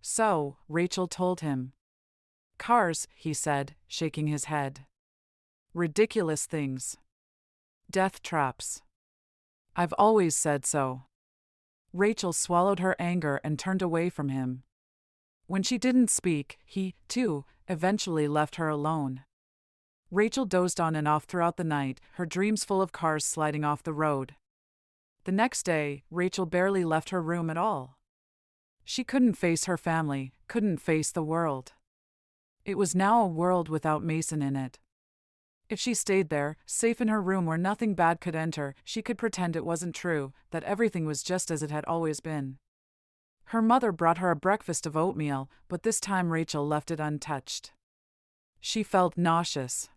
So, Rachel told him. Cars, he said, shaking his head. Ridiculous things. Death traps. I've always said so. Rachel swallowed her anger and turned away from him. When she didn't speak, he, too, eventually left her alone. Rachel dozed on and off throughout the night, her dreams full of cars sliding off the road. The next day, Rachel barely left her room at all. She couldn't face her family, couldn't face the world. It was now a world without Mason in it. If she stayed there, safe in her room where nothing bad could enter, she could pretend it wasn't true, that everything was just as it had always been. Her mother brought her a breakfast of oatmeal, but this time Rachel left it untouched. She felt nauseous.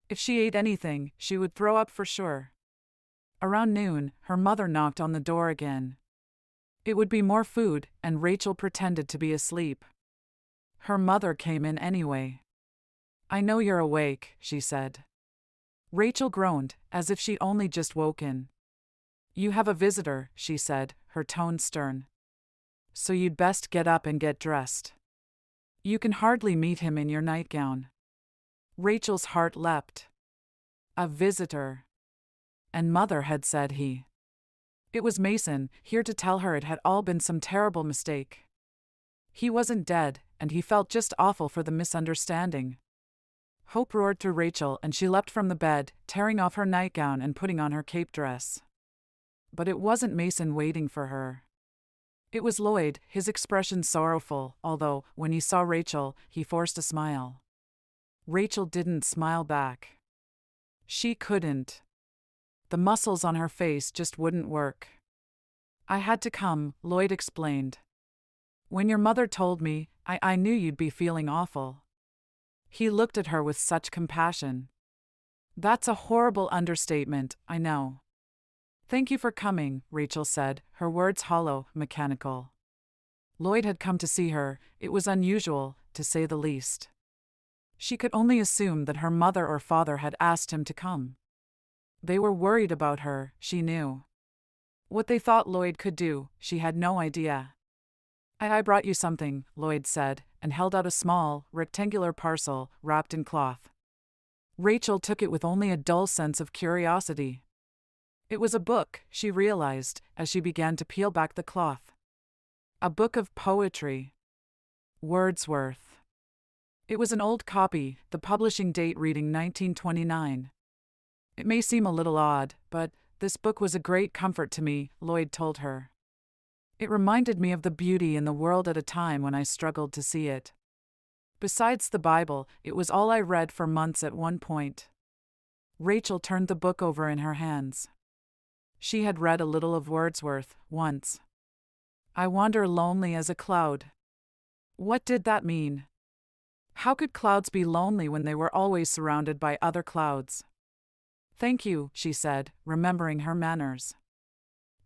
If she ate anything, she would throw up for sure. Around noon, her mother knocked on the door again. It would be more food, and Rachel pretended to be asleep. Her mother came in anyway. "I know you're awake," she said. Rachel groaned, as if she'd only just woken. "You have a visitor," she said, her tone stern. "So you'd best get up and get dressed. You can hardly meet him in your nightgown." Rachel's heart leapt. A visitor. And Mother had said he. It was Mason, here to tell her it had all been some terrible mistake. He wasn't dead, and he felt just awful for the misunderstanding. Hope roared through Rachel, and she leapt from the bed, tearing off her nightgown and putting on her cape dress. But it wasn't Mason waiting for her. It was Lloyd, his expression sorrowful, although, when he saw Rachel, he forced a smile. Rachel didn't smile back. She couldn't. The muscles on her face just wouldn't work. "I had to come," Lloyd explained. "When your mother told me, I knew you'd be feeling awful." He looked at her with such compassion. "That's a horrible understatement, I know." "Thank you for coming," Rachel said, her words hollow, mechanical. Lloyd had come to see her. It was unusual, to say the least. She could only assume that her mother or father had asked him to come. They were worried about her, she knew. What they thought Lloyd could do, she had no idea. I brought you something," Lloyd said, and held out a small, rectangular parcel, wrapped in cloth. Rachel took it with only a dull sense of curiosity. It was a book, she realized, as she began to peel back the cloth. A book of poetry. Wordsworth. It was an old copy, the publishing date reading 1929. "It may seem a little odd, but this book was a great comfort to me," Lloyd told her. "It reminded me of the beauty in the world at a time when I struggled to see it. Besides the Bible, it was all I read for months at one point." Rachel turned the book over in her hands. She had read a little of Wordsworth, once. "I wander lonely as a cloud." What did that mean? How could clouds be lonely when they were always surrounded by other clouds? "Thank you," she said, remembering her manners.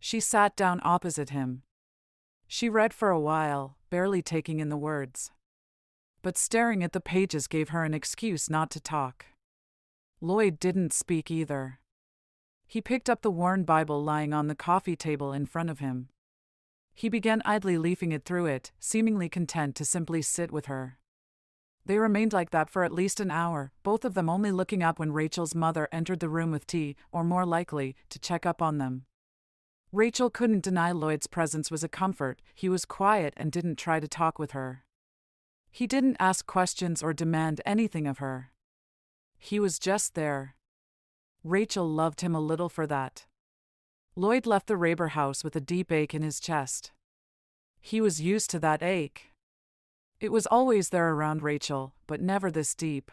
She sat down opposite him. She read for a while, barely taking in the words. But staring at the pages gave her an excuse not to talk. Lloyd didn't speak either. He picked up the worn Bible lying on the coffee table in front of him. He began idly leafing it through it, seemingly content to simply sit with her. They remained like that for at least an hour, both of them only looking up when Rachel's mother entered the room with tea, or more likely, to check up on them. Rachel couldn't deny Lloyd's presence was a comfort. He was quiet and didn't try to talk with her. He didn't ask questions or demand anything of her. He was just there. Rachel loved him a little for that. Lloyd left the Raber house with a deep ache in his chest. He was used to that ache. It was always there around Rachel, but never this deep.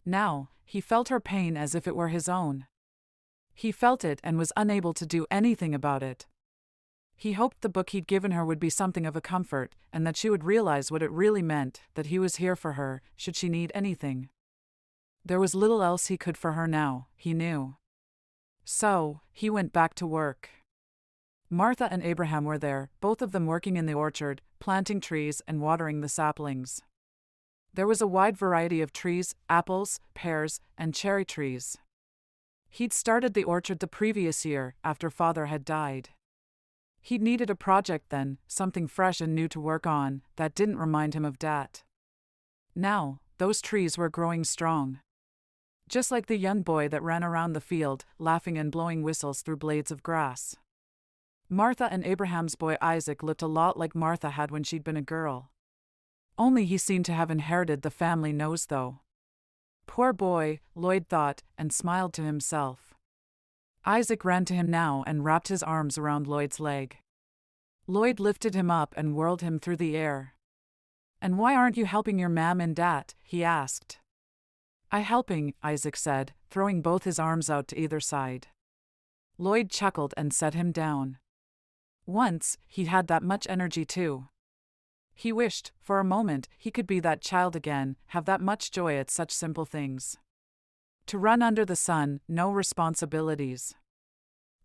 Now, he felt her pain as if it were his own. He felt it and was unable to do anything about it. He hoped the book he'd given her would be something of a comfort, and that she would realize what it really meant, that he was here for her, should she need anything. There was little else he could for her now, he knew. So, he went back to work. Martha and Abraham were there, both of them working in the orchard, planting trees and watering the saplings. There was a wide variety of trees, apples, pears, and cherry trees. He'd started the orchard the previous year, after Father had died. He'd needed a project then, something fresh and new to work on, that didn't remind him of Dad. Now, those trees were growing strong. Just like the young boy that ran around the field, laughing and blowing whistles through blades of grass. Martha and Abraham's boy Isaac looked a lot like Martha had when she'd been a girl. Only he seemed to have inherited the family nose though. Poor boy, Lloyd thought, and smiled to himself. Isaac ran to him now and wrapped his arms around Lloyd's leg. Lloyd lifted him up and whirled him through the air. "And why aren't you helping your mam and dad?" he asked. "I helping," Isaac said, throwing both his arms out to either side. Lloyd chuckled and set him down. Once, he had that much energy too. He wished, for a moment, he could be that child again, have that much joy at such simple things. To run under the sun, no responsibilities.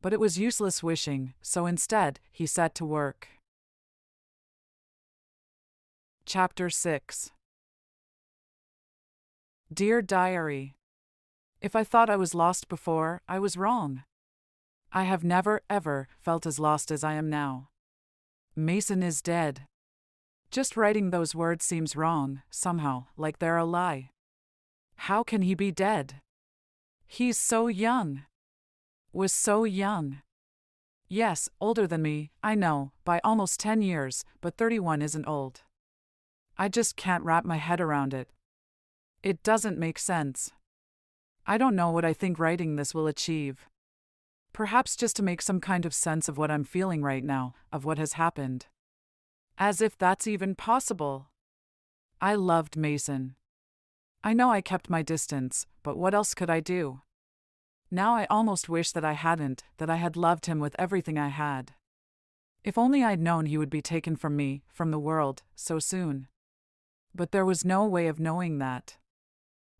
But it was useless wishing, so instead, he set to work. Chapter 6. Dear Diary. If I thought I was lost before, I was wrong. I have never, ever, felt as lost as I am now. Mason is dead. Just writing those words seems wrong, somehow, like they're a lie. How can he be dead? He's so young. Was so young. Yes, older than me, I know, by almost 10 years, but 31 isn't old. I just can't wrap my head around it. It doesn't make sense. I don't know what I think writing this will achieve. Perhaps just to make some kind of sense of what I'm feeling right now, of what has happened. As if that's even possible. I loved Mason. I know I kept my distance, but what else could I do? Now I almost wish that I hadn't, that I had loved him with everything I had. If only I'd known he would be taken from me, from the world, so soon. But there was no way of knowing that.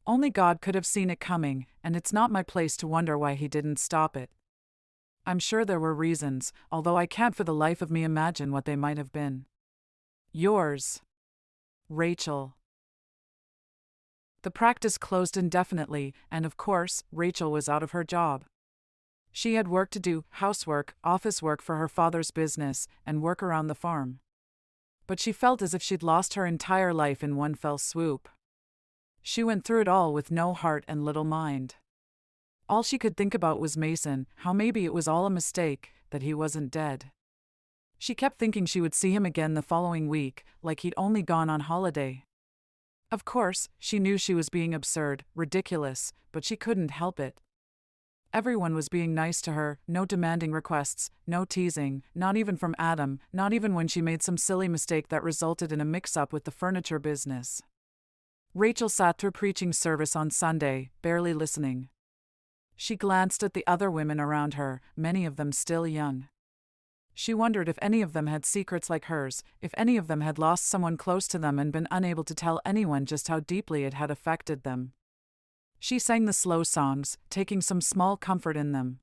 Only God could have seen it coming, and it's not my place to wonder why he didn't stop it. I'm sure there were reasons, although I can't for the life of me imagine what they might have been. Yours, Rachel. The practice closed indefinitely, and of course, Rachel was out of her job. She had work to do, housework, office work for her father's business, and work around the farm. But she felt as if she'd lost her entire life in one fell swoop. She went through it all with no heart and little mind. All she could think about was Mason, how maybe it was all a mistake, that he wasn't dead. She kept thinking she would see him again the following week, like he'd only gone on holiday. Of course, she knew she was being absurd, ridiculous, but she couldn't help it. Everyone was being nice to her, no demanding requests, no teasing, not even from Adam, not even when she made some silly mistake that resulted in a mix-up with the furniture business. Rachel sat through preaching service on Sunday, barely listening. She glanced at the other women around her, many of them still young. She wondered if any of them had secrets like hers, if any of them had lost someone close to them and been unable to tell anyone just how deeply it had affected them. She sang the slow songs, taking some small comfort in them.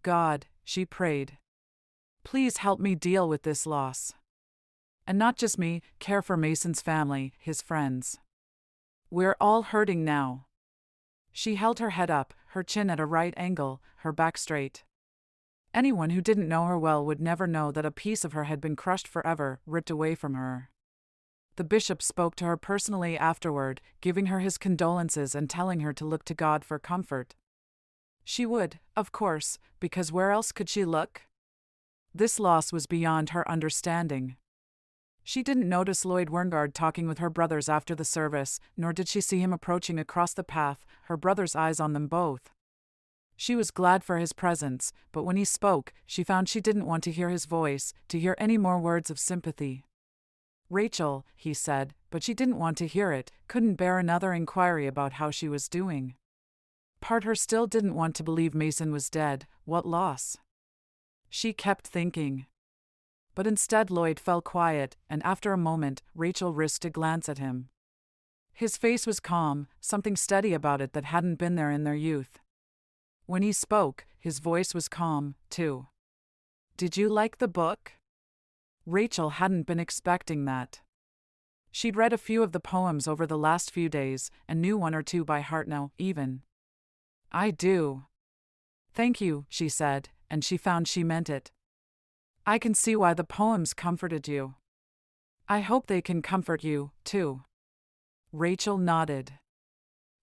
God, she prayed. Please help me deal with this loss. And not just me, care for Mason's family, his friends. We're all hurting now. She held her head up, her chin at a right angle, her back straight. Anyone who didn't know her well would never know that a piece of her had been crushed forever, ripped away from her. The bishop spoke to her personally afterward, giving her his condolences and telling her to look to God for comfort. She would, of course, because where else could she look? This loss was beyond her understanding. She didn't notice Lloyd Werngard talking with her brothers after the service, nor did she see him approaching across the path, her brother's eyes on them both. She was glad for his presence, but when he spoke, she found she didn't want to hear his voice, to hear any more words of sympathy. Rachel, he said, but she didn't want to hear it, couldn't bear another inquiry about how she was doing. Part her still didn't want to believe Mason was dead. What loss? She kept thinking. But instead Lloyd fell quiet, and after a moment, Rachel risked a glance at him. His face was calm, something steady about it that hadn't been there in their youth. When he spoke, his voice was calm, too. Did you like the book? Rachel hadn't been expecting that. She'd read a few of the poems over the last few days, and knew one or two by heart now, even. I do. Thank you, she said, and she found she meant it. I can see why the poems comforted you. I hope they can comfort you, too. Rachel nodded.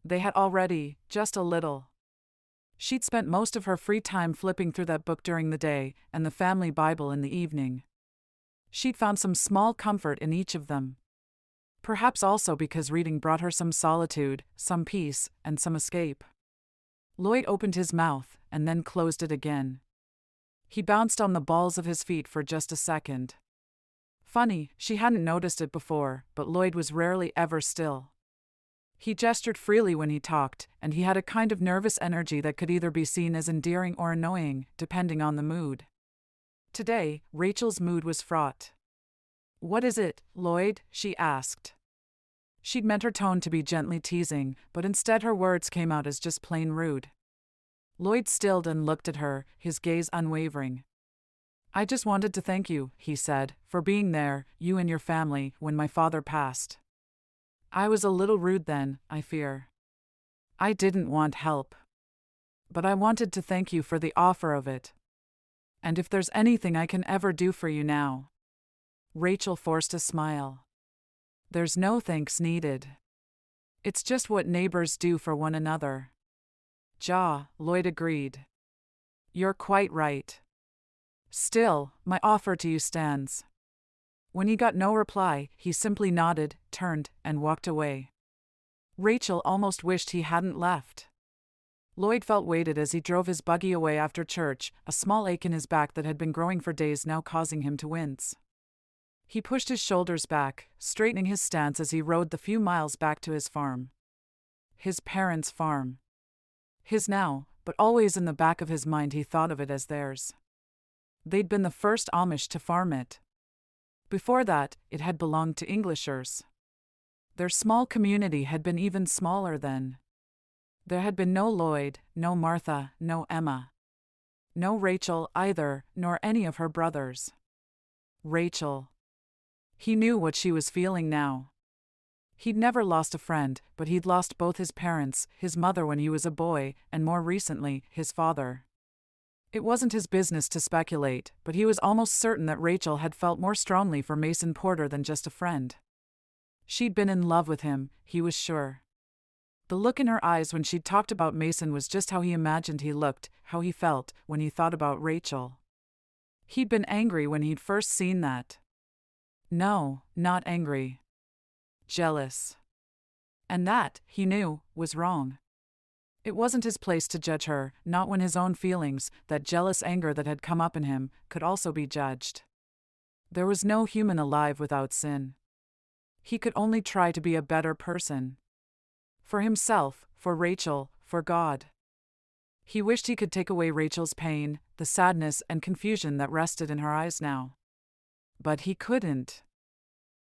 They had already, just a little. She'd spent most of her free time flipping through that book during the day, and the family Bible in the evening. She'd found some small comfort in each of them. Perhaps also because reading brought her some solitude, some peace, and some escape. Lloyd opened his mouth, and then closed it again. He bounced on the balls of his feet for just a second. Funny, she hadn't noticed it before, but Lloyd was rarely ever still. He gestured freely when he talked, and he had a kind of nervous energy that could either be seen as endearing or annoying, depending on the mood. Today, Rachel's mood was fraught. "What is it, Lloyd?" she asked. She'd meant her tone to be gently teasing, but instead her words came out as just plain rude. Lloyd stilled and looked at her, his gaze unwavering. "I just wanted to thank you," he said, "for being there, you and your family, when my father passed. I was a little rude then, I fear. I didn't want help. But I wanted to thank you for the offer of it. And if there's anything I can ever do for you now." Rachel forced a smile. "There's no thanks needed. It's just what neighbors do for one another." Lloyd agreed. "You're quite right. Still, my offer to you stands." When he got no reply, he simply nodded, turned, and walked away. Rachel almost wished he hadn't left. Lloyd felt weighted as he drove his buggy away after church, a small ache in his back that had been growing for days now causing him to wince. He pushed his shoulders back, straightening his stance as he rode the few miles back to his farm. His parents' farm. His now, but always in the back of his mind he thought of it as theirs. They'd been the first Amish to farm it. Before that, it had belonged to Englishers. Their small community had been even smaller then. There had been no Lloyd, no Martha, no Emma. No Rachel either, nor any of her brothers. Rachel. He knew what she was feeling now. He'd never lost a friend, but he'd lost both his parents, his mother when he was a boy, and more recently, his father. It wasn't his business to speculate, but he was almost certain that Rachel had felt more strongly for Mason Porter than just a friend. She'd been in love with him, he was sure. The look in her eyes when she'd talked about Mason was just how he imagined he looked, how he felt, when he thought about Rachel. He'd been angry when he'd first seen that. No, not angry. Jealous. And that, he knew, was wrong. It wasn't his place to judge her, not when his own feelings, that jealous anger that had come up in him, could also be judged. There was no human alive without sin. He could only try to be a better person. For himself, for Rachel, for God. He wished he could take away Rachel's pain, the sadness and confusion that rested in her eyes now. But he couldn't.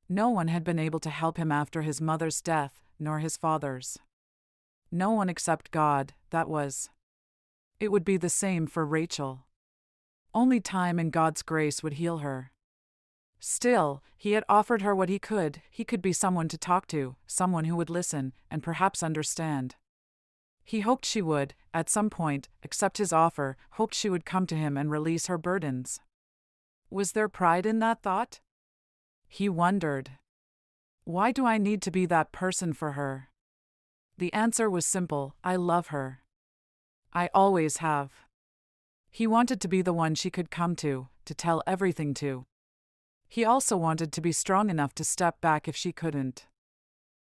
No one had been able to help him after his mother's death, nor his father's. No one except God, that was. It would be the same for Rachel. Only time and God's grace would heal her. Still, he had offered her what he could be someone to talk to, someone who would listen, and perhaps understand. He hoped she would, at some point, accept his offer, hoped she would come to him and release her burdens. Was there pride in that thought? He wondered. Why do I need to be that person for her? The answer was simple: I love her. I always have. He wanted to be the one she could come to tell everything to. He also wanted to be strong enough to step back if she couldn't.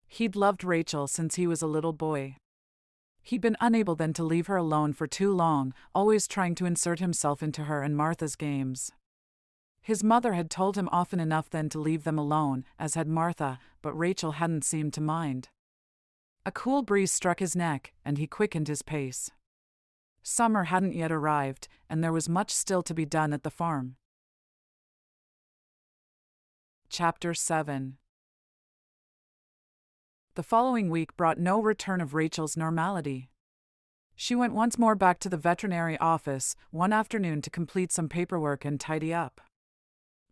He'd loved Rachel since he was a little boy. He'd been unable then to leave her alone for too long, always trying to insert himself into her and Martha's games. His mother had told him often enough then to leave them alone, as had Martha, but Rachel hadn't seemed to mind. A cool breeze struck his neck, and he quickened his pace. Summer hadn't yet arrived, and there was much still to be done at the farm. Chapter 7. The following week brought no return of Rachel's normality. She went once more back to the veterinary office, one afternoon to complete some paperwork and tidy up.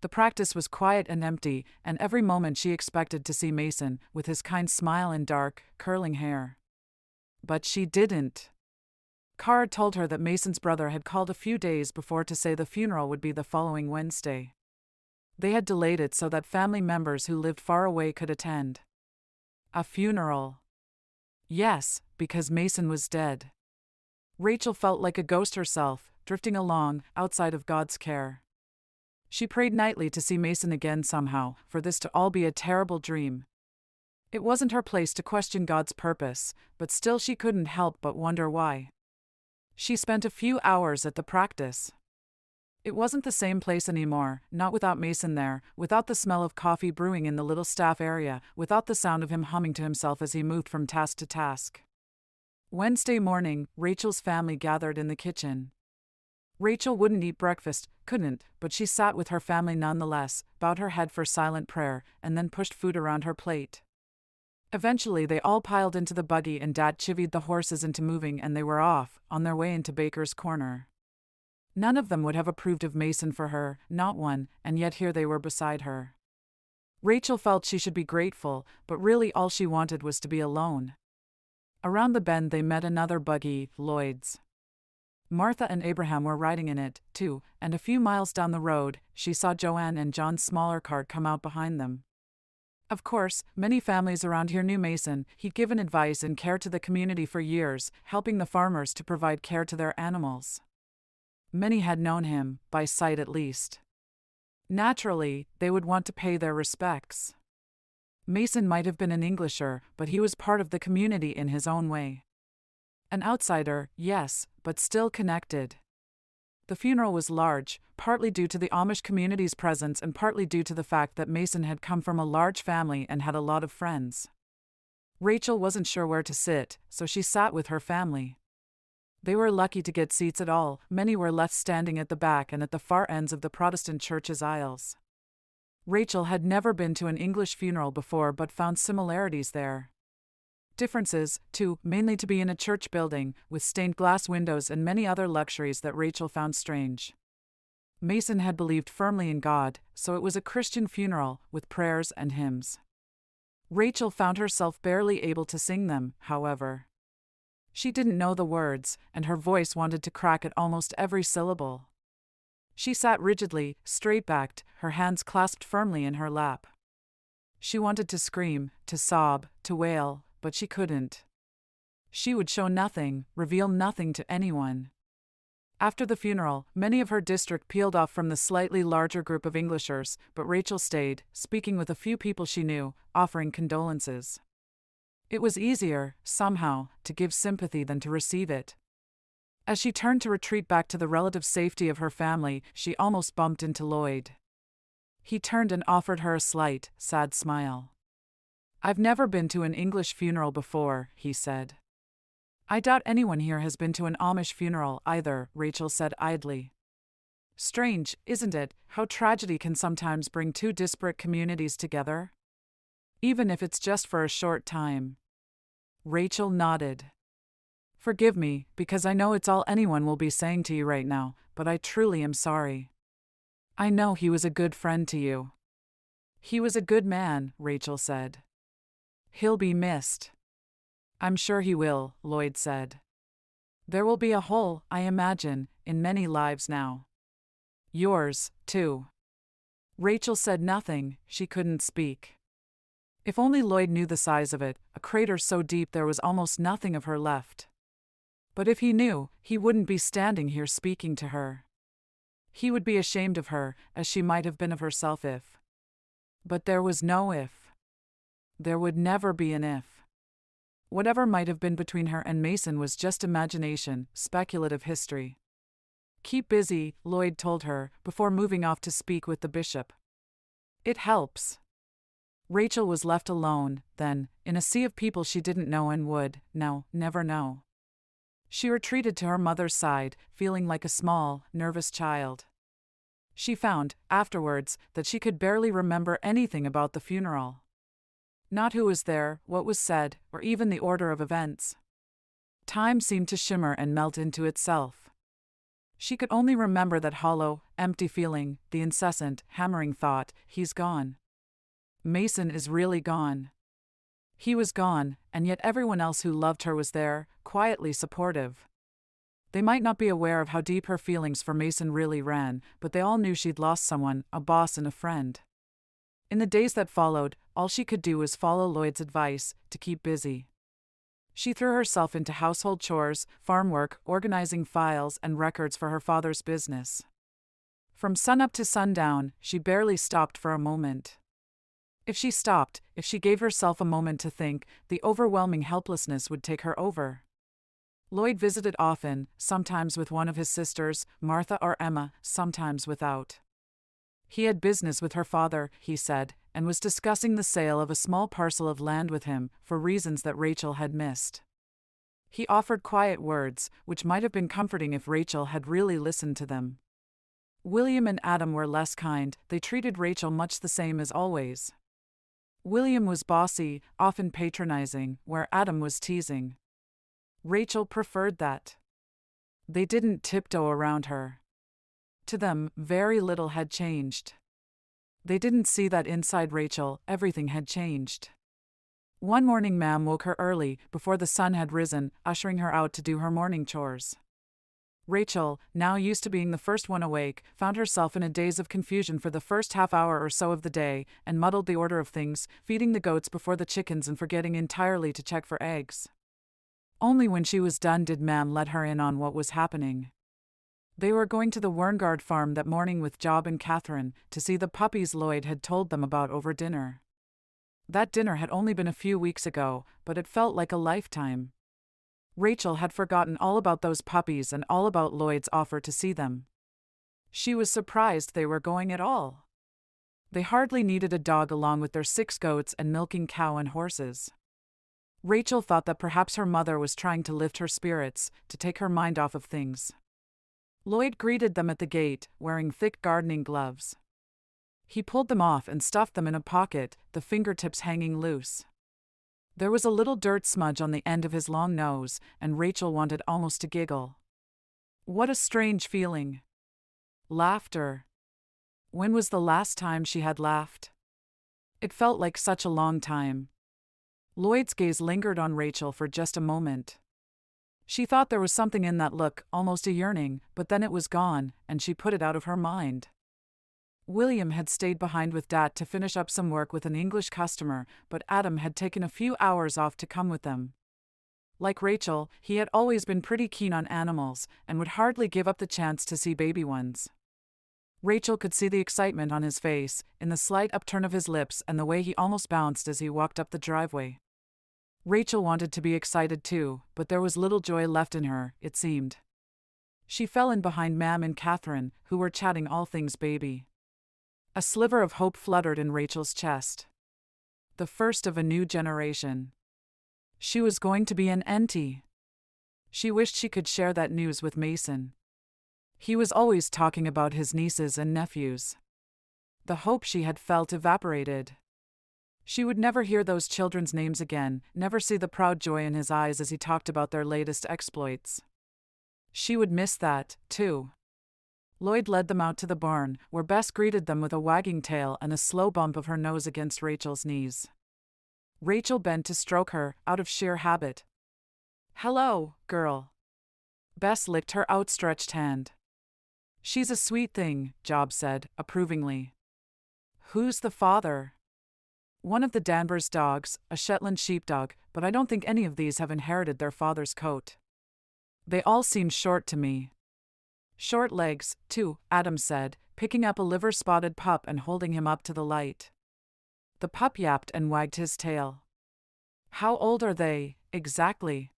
The practice was quiet and empty, and every moment she expected to see Mason, with his kind smile and dark, curling hair. But she didn't. Carr told her that Mason's brother had called a few days before to say the funeral would be the following Wednesday. They had delayed it so that family members who lived far away could attend. A funeral. Yes, because Mason was dead. Rachel felt like a ghost herself, drifting along, outside of God's care. She prayed nightly to see Mason again somehow, for this to all be a terrible dream. It wasn't her place to question God's purpose, but still she couldn't help but wonder why. She spent a few hours at the practice. It wasn't the same place anymore, not without Mason there, without the smell of coffee brewing in the little staff area, without the sound of him humming to himself as he moved from task to task. Wednesday morning, Rachel's family gathered in the kitchen. Rachel wouldn't eat breakfast, couldn't, but she sat with her family nonetheless, bowed her head for silent prayer, and then pushed food around her plate. Eventually they all piled into the buggy and Dad chivied the horses into moving and they were off, on their way into Baker's Corner. None of them would have approved of Mason for her, not one, and yet here they were beside her. Rachel felt she should be grateful, but really all she wanted was to be alone. Around the bend they met another buggy, Lloyd's. Martha and Abraham were riding in it, too, and a few miles down the road, she saw Joanne and John's smaller cart come out behind them. Of course, many families around here knew Mason. He'd given advice and care to the community for years, helping the farmers to provide care to their animals. Many had known him, by sight at least. Naturally, they would want to pay their respects. Mason might have been an Englisher, but he was part of the community in his own way. An outsider, yes, but still connected. The funeral was large, partly due to the Amish community's presence and partly due to the fact that Mason had come from a large family and had a lot of friends. Rachel wasn't sure where to sit, so she sat with her family. They were lucky to get seats at all. Many were left standing at the back and at the far ends of the Protestant church's aisles. Rachel had never been to an English funeral before but found similarities there. Differences, too, mainly to be in a church building, with stained glass windows and many other luxuries that Rachel found strange. Mason had believed firmly in God, so it was a Christian funeral, with prayers and hymns. Rachel found herself barely able to sing them, however. She didn't know the words, and her voice wanted to crack at almost every syllable. She sat rigidly, straight-backed, her hands clasped firmly in her lap. She wanted to scream, to sob, to wail, but she couldn't. She would show nothing, reveal nothing to anyone. After the funeral, many of her district peeled off from the slightly larger group of Englishers, but Rachel stayed, speaking with a few people she knew, offering condolences. It was easier, somehow, to give sympathy than to receive it. As she turned to retreat back to the relative safety of her family, she almost bumped into Lloyd. He turned and offered her a slight, sad smile. "I've never been to an English funeral before," he said. "I doubt anyone here has been to an Amish funeral either," Rachel said idly. "Strange, isn't it, how tragedy can sometimes bring two disparate communities together? Even if it's just for a short time." Rachel nodded. "Forgive me, because I know it's all anyone will be saying to you right now, but I truly am sorry. I know he was a good friend to you." "He was a good man," Rachel said. "He'll be missed." "I'm sure he will," Lloyd said. "There will be a hole, I imagine, in many lives now. Yours, too." Rachel said nothing, she couldn't speak. If only Lloyd knew the size of it, a crater so deep there was almost nothing of her left. But if he knew, he wouldn't be standing here speaking to her. He would be ashamed of her, as she might have been of herself if. But there was no if. There would never be an if. Whatever might have been between her and Mason was just imagination, speculative history. "Keep busy," Lloyd told her, before moving off to speak with the bishop. "It helps." Rachel was left alone, then, in a sea of people she didn't know and would, never know. She retreated to her mother's side, feeling like a small, nervous child. She found, afterwards, that she could barely remember anything about the funeral. Not who was there, what was said, or even the order of events. Time seemed to shimmer and melt into itself. She could only remember that hollow, empty feeling, the incessant, hammering thought, "He's gone. Mason is really gone." He was gone, and yet everyone else who loved her was there, quietly supportive. They might not be aware of how deep her feelings for Mason really ran, but they all knew she'd lost someone, a boss and a friend. In the days that followed, all she could do was follow Lloyd's advice, to keep busy. She threw herself into household chores, farm work, organizing files and records for her father's business. From sunup to sundown, she barely stopped for a moment. If she stopped, if she gave herself a moment to think, the overwhelming helplessness would take her over. Lloyd visited often, sometimes with one of his sisters, Martha or Emma, sometimes without. He had business with her father, he said, and was discussing the sale of a small parcel of land with him, for reasons that Rachel had missed. He offered quiet words, which might have been comforting if Rachel had really listened to them. William and Adam were less kind. They treated Rachel much the same as always. William was bossy, often patronizing, where Adam was teasing. Rachel preferred that. They didn't tiptoe around her. To them, very little had changed. They didn't see that inside Rachel, everything had changed. One morning, Mam woke her early, before the sun had risen, ushering her out to do her morning chores. Rachel, now used to being the first one awake, found herself in a daze of confusion for the first half hour or so of the day, and muddled the order of things, feeding the goats before the chickens and forgetting entirely to check for eggs. Only when she was done did Mam let her in on what was happening. They were going to the Werngard farm that morning with Job and Catherine, to see the puppies Lloyd had told them about over dinner. That dinner had only been a few weeks ago, but it felt like a lifetime. Rachel had forgotten all about those puppies and all about Lloyd's offer to see them. She was surprised they were going at all. They hardly needed a dog along with their 6 goats and milking cow and horses. Rachel thought that perhaps her mother was trying to lift her spirits, to take her mind off of things. Lloyd greeted them at the gate, wearing thick gardening gloves. He pulled them off and stuffed them in a pocket, the fingertips hanging loose. There was a little dirt smudge on the end of his long nose, and Rachel wanted almost to giggle. What a strange feeling. Laughter. When was the last time she had laughed? It felt like such a long time. Lloyd's gaze lingered on Rachel for just a moment. She thought there was something in that look, almost a yearning, but then it was gone, and she put it out of her mind. William had stayed behind with Dad to finish up some work with an English customer, but Adam had taken a few hours off to come with them. Like Rachel, he had always been pretty keen on animals, and would hardly give up the chance to see baby ones. Rachel could see the excitement on his face, in the slight upturn of his lips and the way he almost bounced as he walked up the driveway. Rachel wanted to be excited too, but there was little joy left in her, it seemed. She fell in behind Mam and Catherine, who were chatting all things baby. A sliver of hope fluttered in Rachel's chest. The first of a new generation. She was going to be an auntie. She wished she could share that news with Mason. He was always talking about his nieces and nephews. The hope she had felt evaporated. She would never hear those children's names again, never see the proud joy in his eyes as he talked about their latest exploits. She would miss that, too. Lloyd led them out to the barn, where Bess greeted them with a wagging tail and a slow bump of her nose against Rachel's knees. Rachel bent to stroke her, out of sheer habit. "Hello, girl." Bess licked her outstretched hand. "She's a sweet thing," Job said, approvingly. "Who's the father?" "One of the Danvers dogs, a Shetland sheepdog, but I don't think any of these have inherited their father's coat. They all seem short to me." "Short legs, too," Adam said, picking up a liver-spotted pup and holding him up to the light. The pup yapped and wagged his tail. "How old are they, exactly?"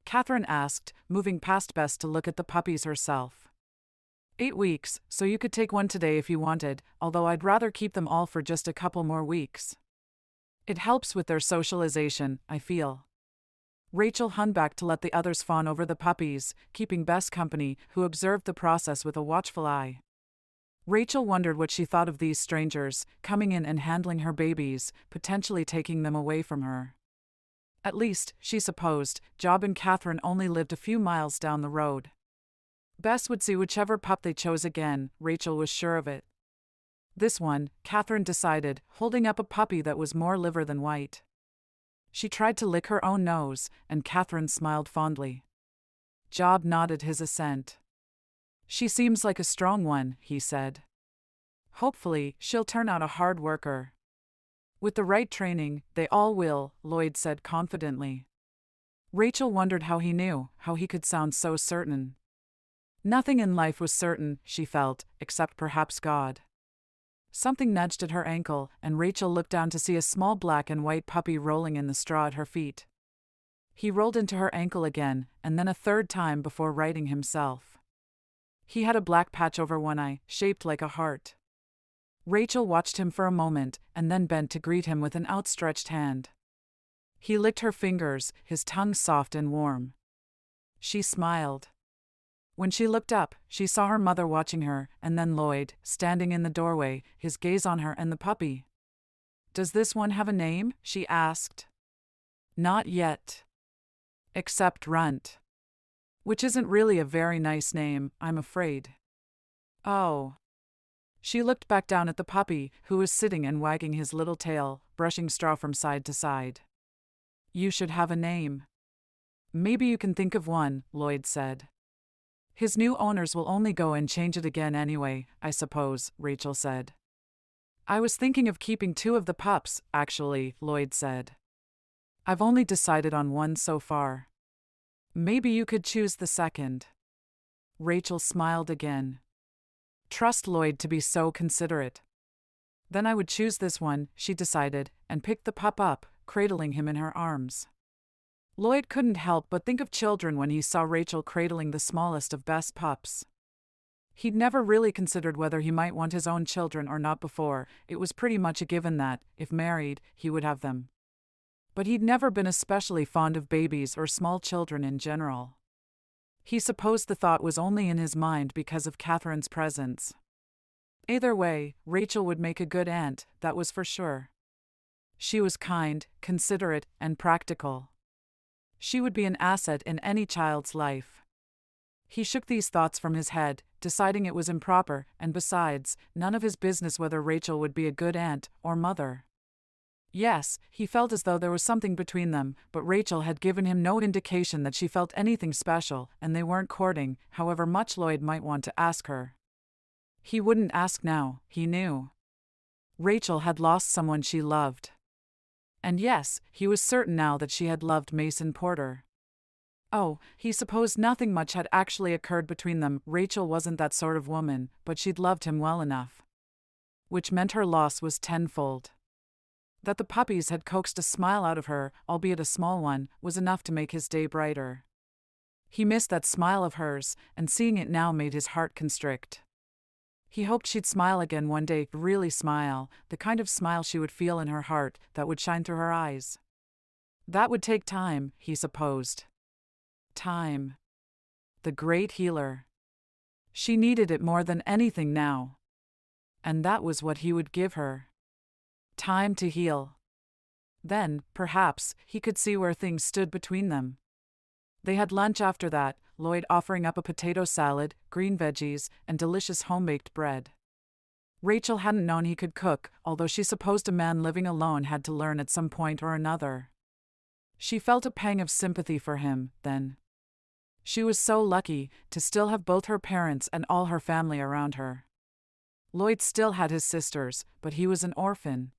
Catherine asked, moving past Bess to look at the puppies herself. 8 weeks, so you could take one today if you wanted, although I'd rather keep them all for just a couple more weeks. It helps with their socialization, I feel. Rachel hung back to let the others fawn over the puppies, keeping Bess company, who observed the process with a watchful eye. Rachel wondered what she thought of these strangers, coming in and handling her babies, potentially taking them away from her. At least, she supposed, Job and Catherine only lived a few miles down the road. Bess would see whichever pup they chose again, Rachel was sure of it. This one, Catherine decided, holding up a puppy that was more liver than white. She tried to lick her own nose, and Catherine smiled fondly. Job nodded his assent. "She seems like a strong one," he said. "Hopefully, she'll turn out a hard worker." "With the right training, they all will," Lloyd said confidently. Rachel wondered how he knew, how he could sound so certain. Nothing in life was certain, she felt, except perhaps God. Something nudged at her ankle, and Rachel looked down to see a small black and white puppy rolling in the straw at her feet. He rolled into her ankle again, and then a third time before righting himself. He had a black patch over one eye, shaped like a heart. Rachel watched him for a moment, and then bent to greet him with an outstretched hand. He licked her fingers, his tongue soft and warm. She smiled. When she looked up, she saw her mother watching her, and then Lloyd, standing in the doorway, his gaze on her and the puppy. "Does this one have a name?" she asked. "Not yet. Except Runt. Which isn't really a very nice name, I'm afraid." "Oh." She looked back down at the puppy, who was sitting and wagging his little tail, brushing straw from side to side. "You should have a name." "Maybe you can think of one," Lloyd said. "His new owners will only go and change it again anyway, I suppose," Rachel said. "I was thinking of keeping 2 of the pups, actually," Lloyd said. "I've only decided on one so far. Maybe you could choose the second." Rachel smiled again. "Trust Lloyd to be so considerate." "Then I would choose this one," she decided, and picked the pup up, cradling him in her arms. Lloyd couldn't help but think of children when he saw Rachel cradling the smallest of best pups. He'd never really considered whether he might want his own children or not before. It was pretty much a given that, if married, he would have them. But he'd never been especially fond of babies or small children in general. He supposed the thought was only in his mind because of Catherine's presence. Either way, Rachel would make a good aunt, that was for sure. She was kind, considerate, and practical. She would be an asset in any child's life. He shook these thoughts from his head, deciding it was improper, and besides, none of his business whether Rachel would be a good aunt or mother. Yes, he felt as though there was something between them, but Rachel had given him no indication that she felt anything special, and they weren't courting, however much Lloyd might want to ask her. He wouldn't ask now, he knew. Rachel had lost someone she loved. And yes, he was certain now that she had loved Mason Porter. Oh, he supposed nothing much had actually occurred between them. Rachel wasn't that sort of woman, but she'd loved him well enough. Which meant her loss was tenfold. That the puppies had coaxed a smile out of her, albeit a small one, was enough to make his day brighter. He missed that smile of hers, and seeing it now made his heart constrict. He hoped she'd smile again one day, really smile, the kind of smile she would feel in her heart, that would shine through her eyes. That would take time, he supposed. Time. The great healer. She needed it more than anything now. And that was what he would give her. Time to heal. Then, perhaps, he could see where things stood between them. They had lunch after that, Lloyd offering up a potato salad, green veggies, and delicious home-baked bread. Rachel hadn't known he could cook, although she supposed a man living alone had to learn at some point or another. She felt a pang of sympathy for him, then. She was so lucky to still have both her parents and all her family around her. Lloyd still had his sisters, but he was an orphan.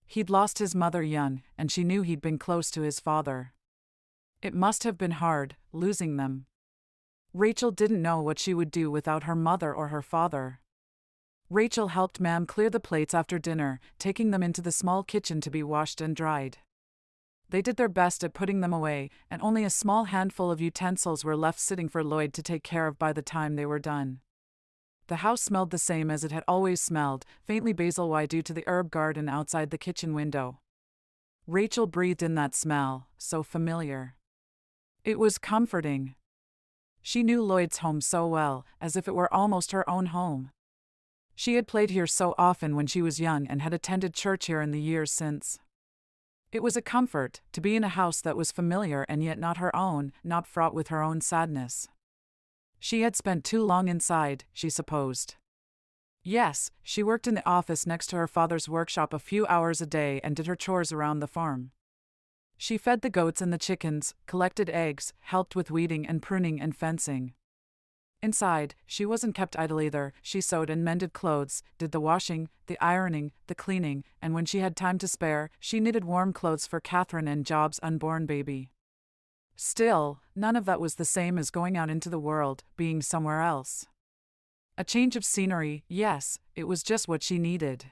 He'd lost his mother young, and she knew he'd been close to his father. It must have been hard, losing them. Rachel didn't know what she would do without her mother or her father. Rachel helped Ma'am clear the plates after dinner, taking them into the small kitchen to be washed and dried. They did their best at putting them away, and only a small handful of utensils were left sitting for Lloyd to take care of by the time they were done. The house smelled the same as it had always smelled, faintly basil-y due to the herb garden outside the kitchen window. Rachel breathed in that smell, so familiar. It was comforting. She knew Lloyd's home so well, as if it were almost her own home. She had played here so often when she was young and had attended church here in the years since. It was a comfort to be in a house that was familiar and yet not her own, not fraught with her own sadness. She had spent too long inside, she supposed. Yes, she worked in the office next to her father's workshop a few hours a day and did her chores around the farm. She fed the goats and the chickens, collected eggs, helped with weeding and pruning and fencing. Inside, she wasn't kept idle either. She sewed and mended clothes, did the washing, the ironing, the cleaning, and when she had time to spare, she knitted warm clothes for Catherine and Job's unborn baby. Still, none of that was the same as going out into the world, being somewhere else. A change of scenery, yes, it was just what she needed.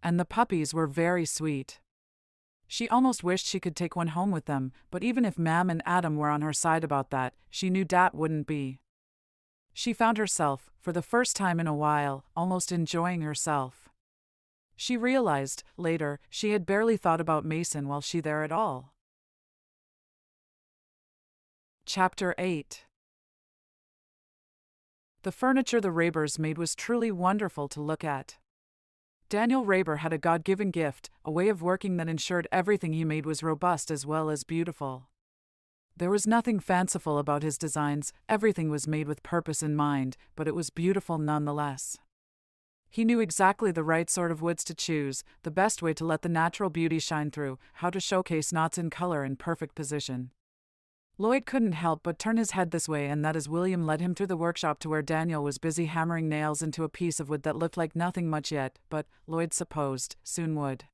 And the puppies were very sweet. She almost wished she could take one home with them, but even if Ma'am and Adam were on her side about that, she knew Dat wouldn't be. She found herself, for the first time in a while, almost enjoying herself. She realized, later, she had barely thought about Mason while she there at all. Chapter 8. The furniture the Rabers made was truly wonderful to look at. Daniel Raber had a God-given gift, a way of working that ensured everything he made was robust as well as beautiful. There was nothing fanciful about his designs, everything was made with purpose in mind, but it was beautiful nonetheless. He knew exactly the right sort of woods to choose, the best way to let the natural beauty shine through, how to showcase knots in color in perfect position. Lloyd couldn't help but turn his head this way, and that as William led him through the workshop to where Daniel was busy hammering nails into a piece of wood that looked like nothing much yet, but, Lloyd supposed, soon would.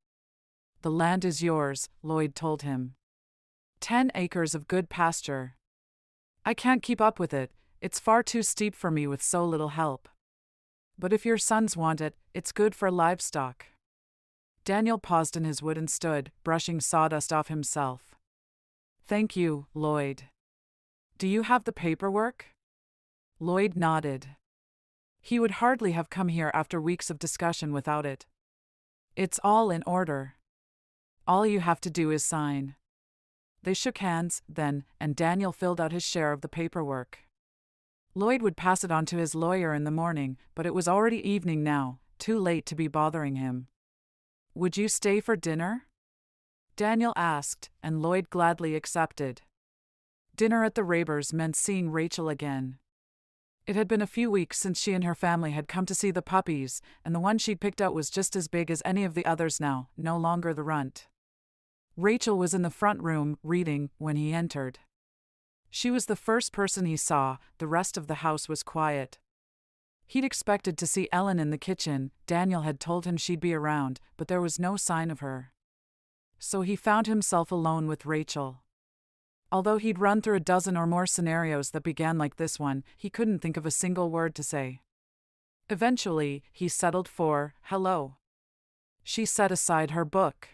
"The land is yours," Lloyd told him. 10 acres of good pasture. I can't keep up with it, it's far too steep for me with so little help. But if your sons want it, it's good for livestock. Daniel paused in his wood and stood, brushing sawdust off himself. Thank you, Lloyd. Do you have the paperwork? Lloyd nodded. He would hardly have come here after weeks of discussion without it. It's all in order. All you have to do is sign. They shook hands, then, and Daniel filled out his share of the paperwork. Lloyd would pass it on to his lawyer in the morning, but it was already evening now, too late to be bothering him. Would you stay for dinner? Daniel asked, and Lloyd gladly accepted. Dinner at the Rabers meant seeing Rachel again. It had been a few weeks since she and her family had come to see the puppies, and the one she'd picked out was just as big as any of the others now, no longer the runt. Rachel was in the front room, reading, when he entered. She was the first person he saw, the rest of the house was quiet. He'd expected to see Ellen in the kitchen, Daniel had told him she'd be around, but there was no sign of her. So he found himself alone with Rachel. Although he'd run through a dozen or more scenarios that began like this one, he couldn't think of a single word to say. Eventually, he settled for, hello. She set aside her book.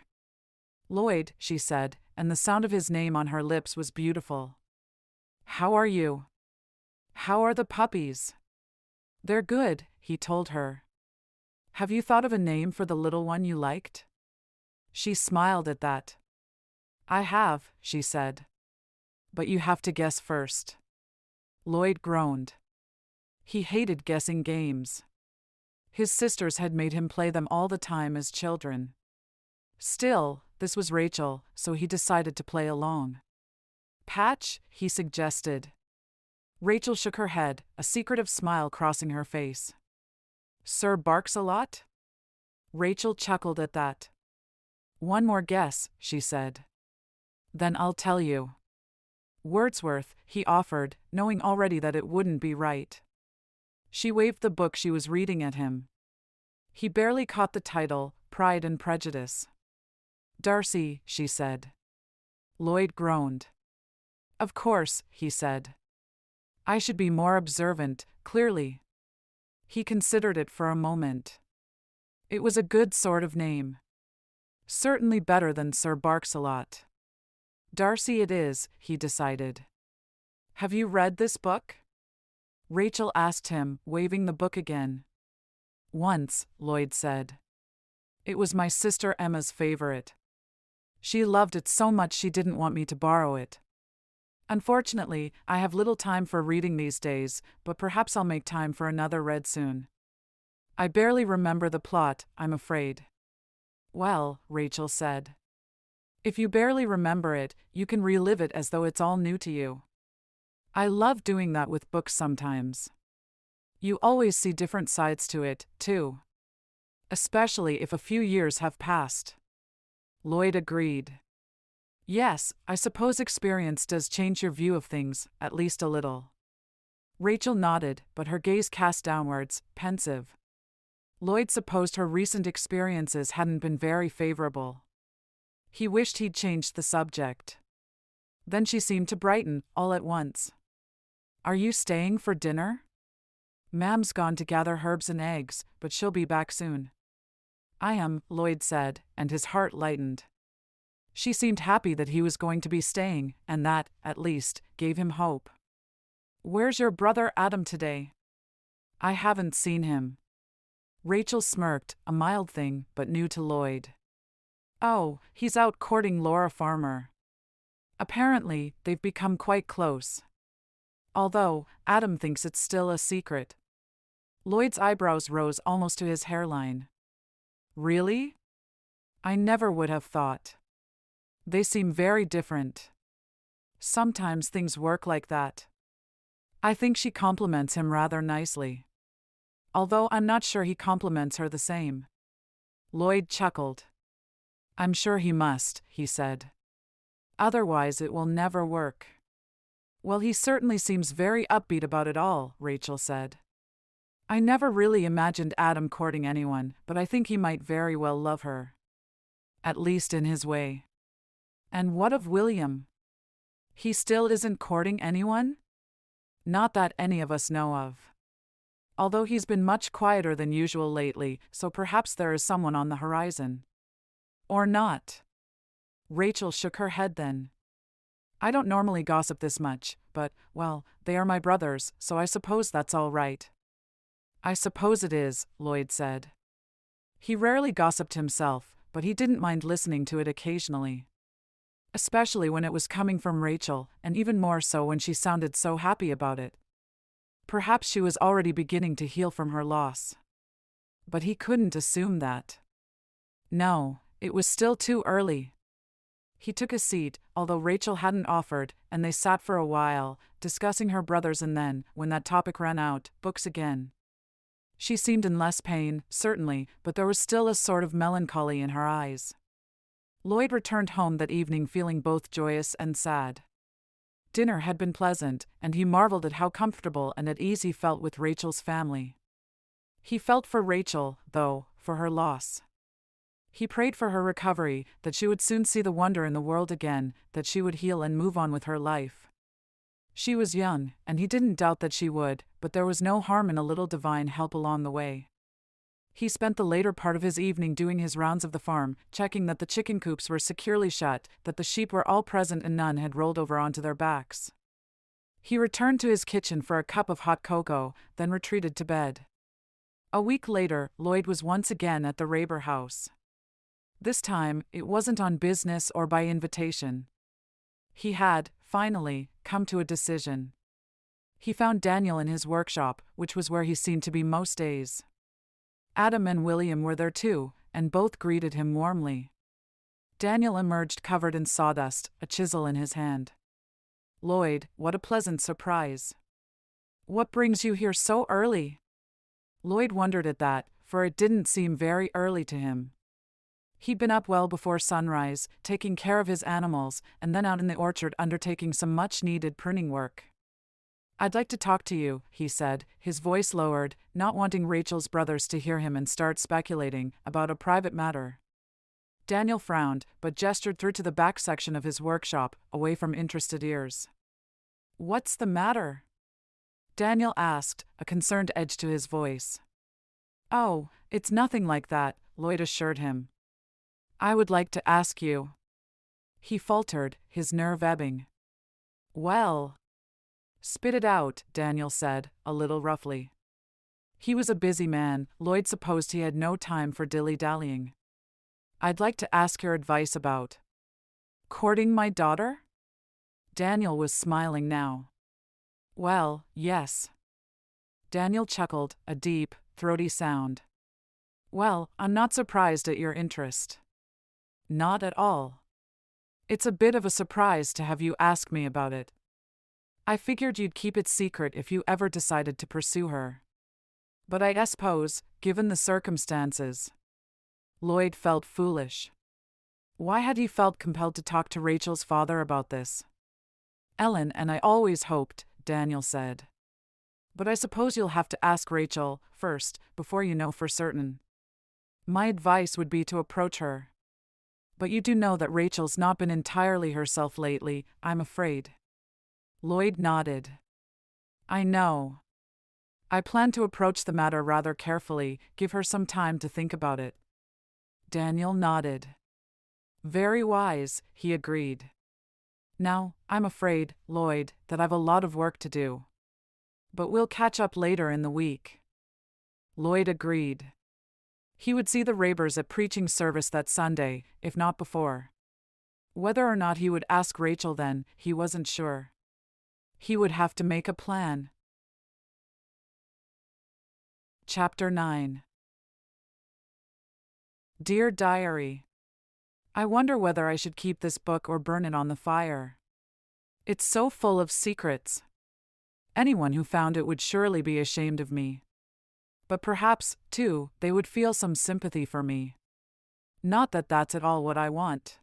Lloyd, she said, and the sound of his name on her lips was beautiful. How are you? How are the puppies? They're good, he told her. Have you thought of a name for the little one you liked? She smiled at that. I have, she said. But you have to guess first. Lloyd groaned. He hated guessing games. His sisters had made him play them all the time as children. Still, this was Rachel, so he decided to play along. Patch, he suggested. Rachel shook her head, a secretive smile crossing her face. Sir barks a lot? Rachel chuckled at that. One more guess, she said. Then I'll tell you. Wordsworth, he offered, knowing already that it wouldn't be right. She waved the book she was reading at him. He barely caught the title, Pride and Prejudice. Darcy, she said. Lloyd groaned. Of course, he said. I should be more observant, clearly. He considered it for a moment. It was a good sort of name. Certainly better than Sir Barks-a-Lot. Darcy it is, he decided. Have you read this book? Rachel asked him, waving the book again. Once, Lloyd said. It was my sister Emma's favorite. She loved it so much she didn't want me to borrow it. Unfortunately, I have little time for reading these days, but perhaps I'll make time for another read soon. I barely remember the plot, I'm afraid. Well, Rachel said. If you barely remember it, you can relive it as though it's all new to you. I love doing that with books sometimes. You always see different sides to it, too. Especially if a few years have passed. Lloyd agreed. Yes, I suppose experience does change your view of things, at least a little. Rachel nodded, but her gaze cast downwards, pensive. Lloyd supposed her recent experiences hadn't been very favorable. He wished he'd changed the subject. Then she seemed to brighten, all at once. Are you staying for dinner? Mam's gone to gather herbs and eggs, but she'll be back soon. I am, Lloyd said, and his heart lightened. She seemed happy that he was going to be staying, and that, at least, gave him hope. Where's your brother Adam today? I haven't seen him. Rachel smirked, a mild thing, but new to Lloyd. Oh, he's out courting Laura Farmer. Apparently, they've become quite close. Although, Adam thinks it's still a secret. Lloyd's eyebrows rose almost to his hairline. Really? I never would have thought. They seem very different. Sometimes things work like that. I think she compliments him rather nicely. Although I'm not sure he compliments her the same. Lloyd chuckled. I'm sure he must, he said. Otherwise it will never work. Well, he certainly seems very upbeat about it all, Rachel said. I never really imagined Adam courting anyone, but I think he might very well love her. At least in his way. And what of William? He still isn't courting anyone? Not that any of us know of. Although he's been much quieter than usual lately, so perhaps there is someone on the horizon. Or not. Rachel shook her head then. I don't normally gossip this much, but, well, they are my brothers, so I suppose that's all right. I suppose it is, Lloyd said. He rarely gossiped himself, but he didn't mind listening to it occasionally. Especially when it was coming from Rachel, and even more so when she sounded so happy about it. Perhaps she was already beginning to heal from her loss. But he couldn't assume that. No, it was still too early. He took a seat, although Rachel hadn't offered, and they sat for a while, discussing her brothers and then, when that topic ran out, books again. She seemed in less pain, certainly, but there was still a sort of melancholy in her eyes. Lloyd returned home that evening feeling both joyous and sad. Dinner had been pleasant, and he marveled at how comfortable and at ease he felt with Rachel's family. He felt for Rachel, though, for her loss. He prayed for her recovery, that she would soon see the wonder in the world again, that she would heal and move on with her life. She was young, and he didn't doubt that she would, but there was no harm in a little divine help along the way. He spent the later part of his evening doing his rounds of the farm, checking that the chicken coops were securely shut, that the sheep were all present and none had rolled over onto their backs. He returned to his kitchen for a cup of hot cocoa, then retreated to bed. A week later, Lloyd was once again at the Raber house. This time, it wasn't on business or by invitation. He had, finally, come to a decision. He found Daniel in his workshop, which was where he seemed to be most days. Adam and William were there too, and both greeted him warmly. Daniel emerged covered in sawdust, a chisel in his hand. Lloyd, what a pleasant surprise. What brings you here so early? Lloyd wondered at that, for it didn't seem very early to him. He'd been up well before sunrise, taking care of his animals, and then out in the orchard undertaking some much-needed pruning work. I'd like to talk to you, he said, his voice lowered, not wanting Rachel's brothers to hear him and start speculating about a private matter. Daniel frowned, but gestured through to the back section of his workshop, away from interested ears. What's the matter? Daniel asked, a concerned edge to his voice. Oh, it's nothing like that, Lloyd assured him. I would like to ask you. He faltered, his nerve ebbing. Well. Spit it out, Daniel said, a little roughly. He was a busy man, Lloyd supposed he had no time for dilly-dallying. I'd like to ask your advice about courting my daughter? Daniel was smiling now. Well, yes. Daniel chuckled, a deep, throaty sound. Well, I'm not surprised at your interest. Not at all. It's a bit of a surprise to have you ask me about it. I figured you'd keep it secret if you ever decided to pursue her. But I suppose, given the circumstances. Lloyd felt foolish. Why had he felt compelled to talk to Rachel's father about this? Ellen and I always hoped, Daniel said. But I suppose you'll have to ask Rachel first, before you know for certain. My advice would be to approach her. But you do know that Rachel's not been entirely herself lately, I'm afraid. Lloyd nodded. I know. I plan to approach the matter rather carefully, give her some time to think about it. Daniel nodded. Very wise, he agreed. Now, I'm afraid, Lloyd, that I've a lot of work to do. But we'll catch up later in the week. Lloyd agreed. He would see the Rabers at preaching service that Sunday, if not before. Whether or not he would ask Rachel then, he wasn't sure. He would have to make a plan. Chapter 9. Dear Diary. I wonder whether I should keep this book or burn it on the fire. It's so full of secrets. Anyone who found it would surely be ashamed of me. But perhaps, too, they would feel some sympathy for me. Not that that's at all what I want.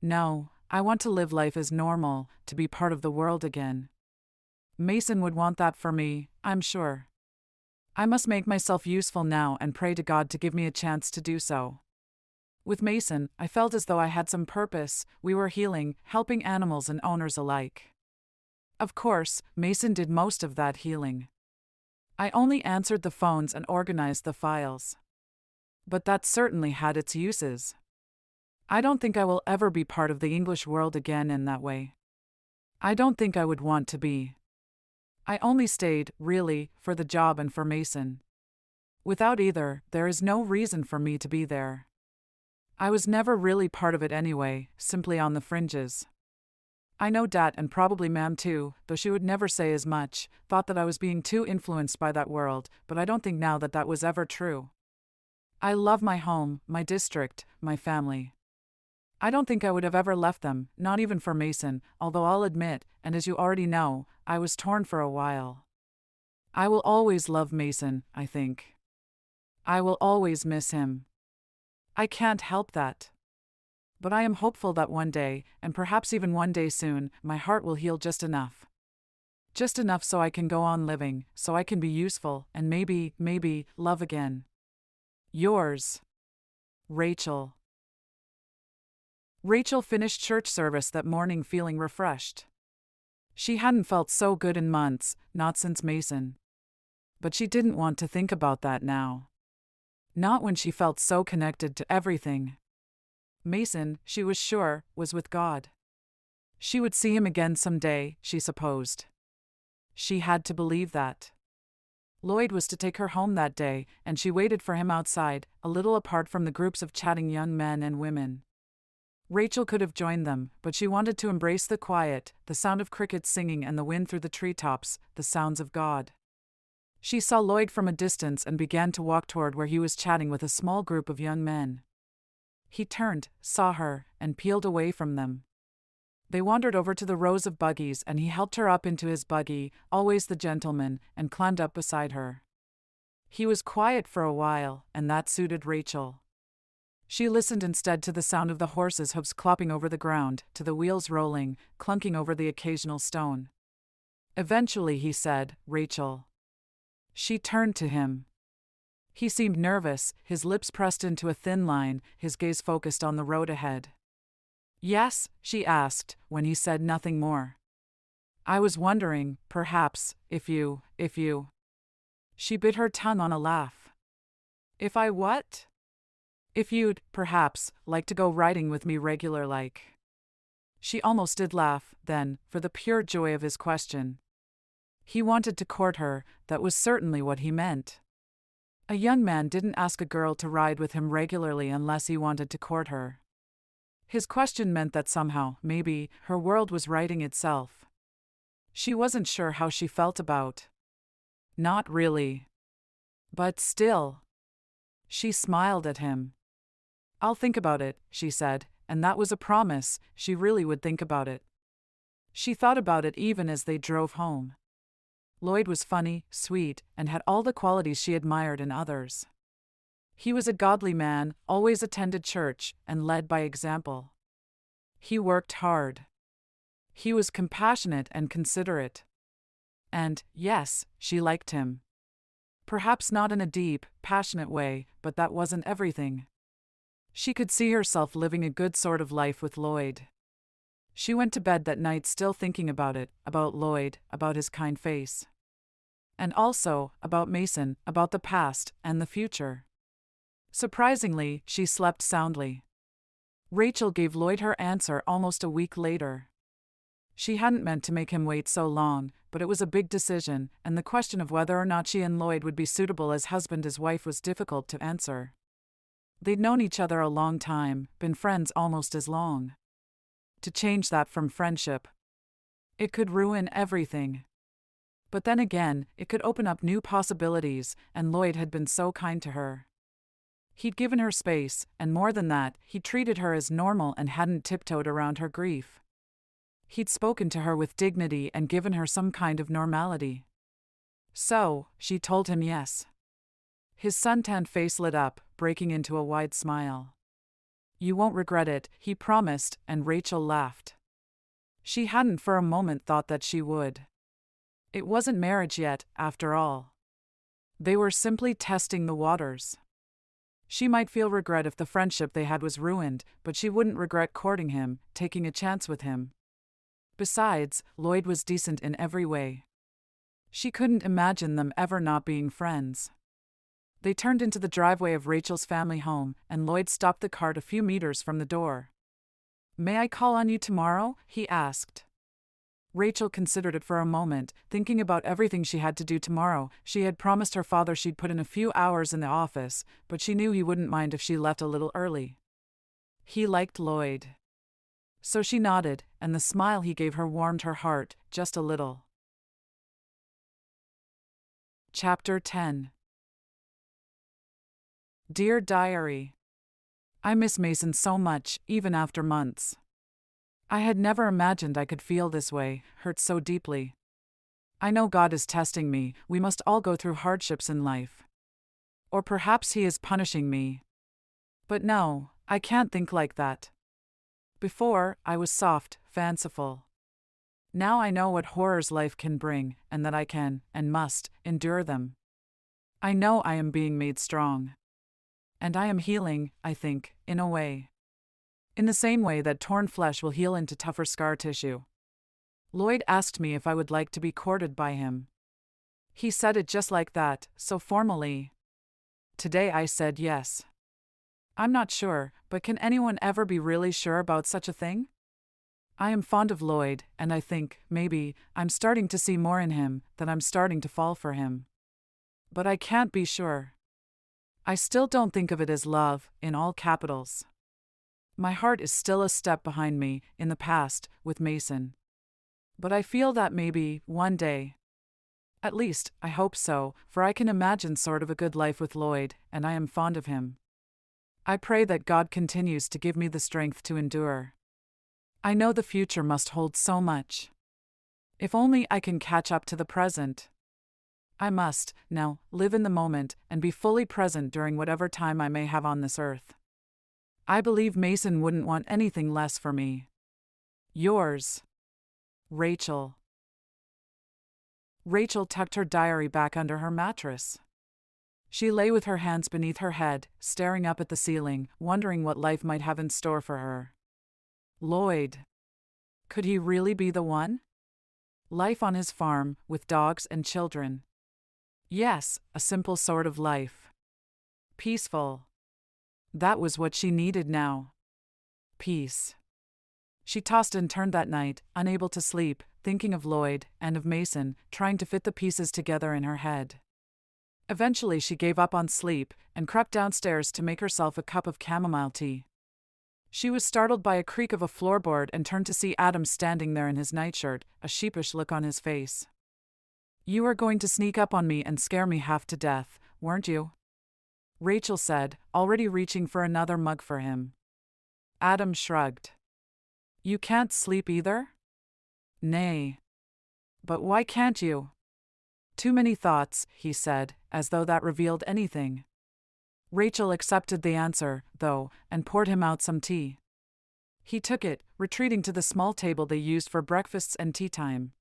No, I want to live life as normal, to be part of the world again. Mason would want that for me, I'm sure. I must make myself useful now and pray to God to give me a chance to do so. With Mason, I felt as though I had some purpose. We were healing, helping animals and owners alike. Of course, Mason did most of that healing. I only answered the phones and organized the files. But that certainly had its uses. I don't think I will ever be part of the English world again in that way. I don't think I would want to be. I only stayed, really, for the job and for Mason. Without either, there is no reason for me to be there. I was never really part of it anyway, simply on the fringes. I know Dat, and probably Mam too, though she would never say as much, thought that I was being too influenced by that world, but I don't think now that that was ever true. I love my home, my district, my family. I don't think I would have ever left them, not even for Mason, although I'll admit, and as you already know, I was torn for a while. I will always love Mason, I think. I will always miss him. I can't help that. But I am hopeful that one day, and perhaps even one day soon, my heart will heal just enough. Just enough so I can go on living, so I can be useful, and maybe, love again. Yours, Rachel. Rachel finished church service that morning feeling refreshed. She hadn't felt so good in months, not since Mason. But she didn't want to think about that now. Not when she felt so connected to everything. Mason, she was sure, was with God. She would see him again someday, she supposed. She had to believe that. Lloyd was to take her home that day, and she waited for him outside, a little apart from the groups of chatting young men and women. Rachel could have joined them, but she wanted to embrace the quiet, the sound of crickets singing and the wind through the treetops, the sounds of God. She saw Lloyd from a distance and began to walk toward where he was chatting with a small group of young men. He turned, saw her, and peeled away from them. They wandered over to the rows of buggies and he helped her up into his buggy, always the gentleman, and climbed up beside her. He was quiet for a while, and that suited Rachel. She listened instead to the sound of the horses' hooves clopping over the ground, to the wheels rolling, clunking over the occasional stone. Eventually he said, "Rachel." She turned to him. He seemed nervous, his lips pressed into a thin line, his gaze focused on the road ahead. "Yes?" she asked, when he said nothing more. "I was wondering, perhaps, if you... She bit her tongue on a laugh. "If I what?" "If you'd, perhaps, like to go riding with me regular like." She almost did laugh, then, for the pure joy of his question. He wanted to court her, that was certainly what he meant. A young man didn't ask a girl to ride with him regularly unless he wanted to court her. His question meant that somehow, maybe, her world was righting itself. She wasn't sure how she felt about. Not really. But still. She smiled at him. "I'll think about it," she said, and that was a promise, she really would think about it. She thought about it even as they drove home. Lloyd was funny, sweet, and had all the qualities she admired in others. He was a godly man, always attended church, and led by example. He worked hard. He was compassionate and considerate. And, yes, she liked him. Perhaps not in a deep, passionate way, but that wasn't everything. She could see herself living a good sort of life with Lloyd. She went to bed that night still thinking about it, about Lloyd, about his kind face. And also, about Mason, about the past, and the future. Surprisingly, she slept soundly. Rachel gave Lloyd her answer almost a week later. She hadn't meant to make him wait so long, but it was a big decision, and the question of whether or not she and Lloyd would be suitable as husband as wife was difficult to answer. They'd known each other a long time, been friends almost as long. To change that from friendship, it could ruin everything. But then again, it could open up new possibilities, and Lloyd had been so kind to her. He'd given her space, and more than that, he'd treated her as normal and hadn't tiptoed around her grief. He'd spoken to her with dignity and given her some kind of normality. So, she told him yes. His suntanned face lit up, breaking into a wide smile. "You won't regret it," he promised, and Rachel laughed. She hadn't for a moment thought that she would. It wasn't marriage yet, after all. They were simply testing the waters. She might feel regret if the friendship they had was ruined, but she wouldn't regret courting him, taking a chance with him. Besides, Lloyd was decent in every way. She couldn't imagine them ever not being friends. They turned into the driveway of Rachel's family home, and Lloyd stopped the cart a few meters from the door. "May I call on you tomorrow?" he asked. Rachel considered it for a moment, thinking about everything she had to do tomorrow. She had promised her father she'd put in a few hours in the office, but she knew he wouldn't mind if she left a little early. He liked Lloyd. So she nodded, and the smile he gave her warmed her heart, just a little. Chapter 10. Dear Diary. I miss Mason so much, even after months. I had never imagined I could feel this way, hurt so deeply. I know God is testing me. We must all go through hardships in life. Or perhaps He is punishing me. But no, I can't think like that. Before, I was soft, fanciful. Now I know what horrors life can bring, and that I can, and must, endure them. I know I am being made strong. And I am healing, I think, in a way. In the same way that torn flesh will heal into tougher scar tissue. Lloyd asked me if I would like to be courted by him. He said it just like that, so formally. Today I said yes. I'm not sure, but can anyone ever be really sure about such a thing? I am fond of Lloyd, and I think, maybe, I'm starting to see more in him, that I'm starting to fall for him. But I can't be sure. I still don't think of it as love, in all capitals. My heart is still a step behind me, in the past, with Mason. But I feel that maybe, one day. At least, I hope so, for I can imagine sort of a good life with Lloyd, and I am fond of him. I pray that God continues to give me the strength to endure. I know the future must hold so much. If only I can catch up to the present. I must, now, live in the moment, and be fully present during whatever time I may have on this earth. I believe Mason wouldn't want anything less for me. Yours, Rachel. Rachel tucked her diary back under her mattress. She lay with her hands beneath her head, staring up at the ceiling, wondering what life might have in store for her. Lloyd. Could he really be the one? Life on his farm, with dogs and children. Yes, a simple sort of life. Peaceful. That was what she needed now. Peace. She tossed and turned that night, unable to sleep, thinking of Lloyd and of Mason, trying to fit the pieces together in her head. Eventually she gave up on sleep and crept downstairs to make herself a cup of chamomile tea. She was startled by a creak of a floorboard and turned to see Adam standing there in his nightshirt, a sheepish look on his face. "You were going to sneak up on me and scare me half to death, weren't you?" Rachel said, already reaching for another mug for him. Adam shrugged. "You can't sleep either?" "Nay." "But why can't you?" "Too many thoughts," he said, as though that revealed anything. Rachel accepted the answer, though, and poured him out some tea. He took it, retreating to the small table they used for breakfasts and tea time.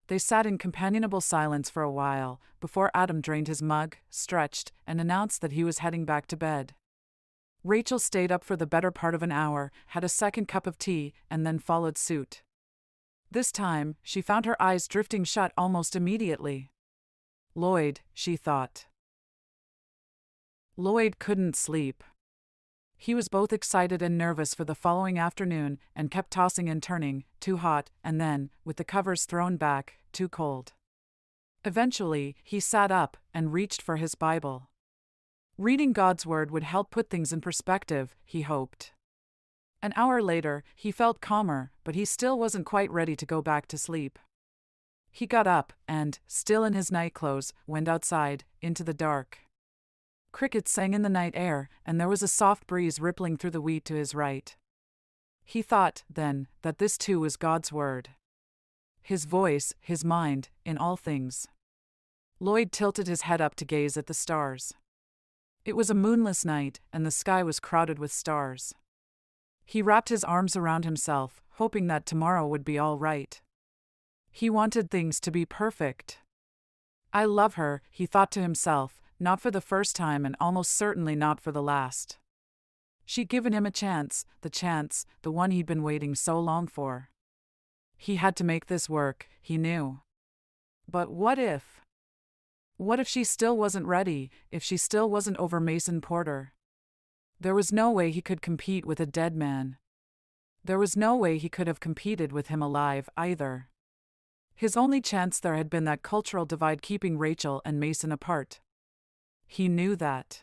They sat in companionable silence for a while, before Adam drained his mug, stretched, and announced that he was heading back to bed. Rachel stayed up for the better part of an hour, had a second cup of tea, and then followed suit. This time, she found her eyes drifting shut almost immediately. Lloyd, she thought. Lloyd couldn't sleep. He was both excited and nervous for the following afternoon, and kept tossing and turning, too hot, and then, with the covers thrown back, too cold. Eventually, he sat up and reached for his Bible. Reading God's word would help put things in perspective, he hoped. An hour later, he felt calmer, but he still wasn't quite ready to go back to sleep. He got up and, still in his nightclothes, went outside, into the dark. Crickets sang in the night air, and there was a soft breeze rippling through the wheat to his right. He thought, then, that this too was God's word. His voice, his mind, in all things. Lloyd tilted his head up to gaze at the stars. It was a moonless night, and the sky was crowded with stars. He wrapped his arms around himself, hoping that tomorrow would be all right. He wanted things to be perfect. I love her, he thought to himself, not for the first time and almost certainly not for the last. She'd given him a chance, the one he'd been waiting so long for. He had to make this work, he knew. But what if? What if she still wasn't ready, if she still wasn't over Mason Porter? There was no way he could compete with a dead man. There was no way he could have competed with him alive, either. His only chance there had been that cultural divide keeping Rachel and Mason apart. He knew that.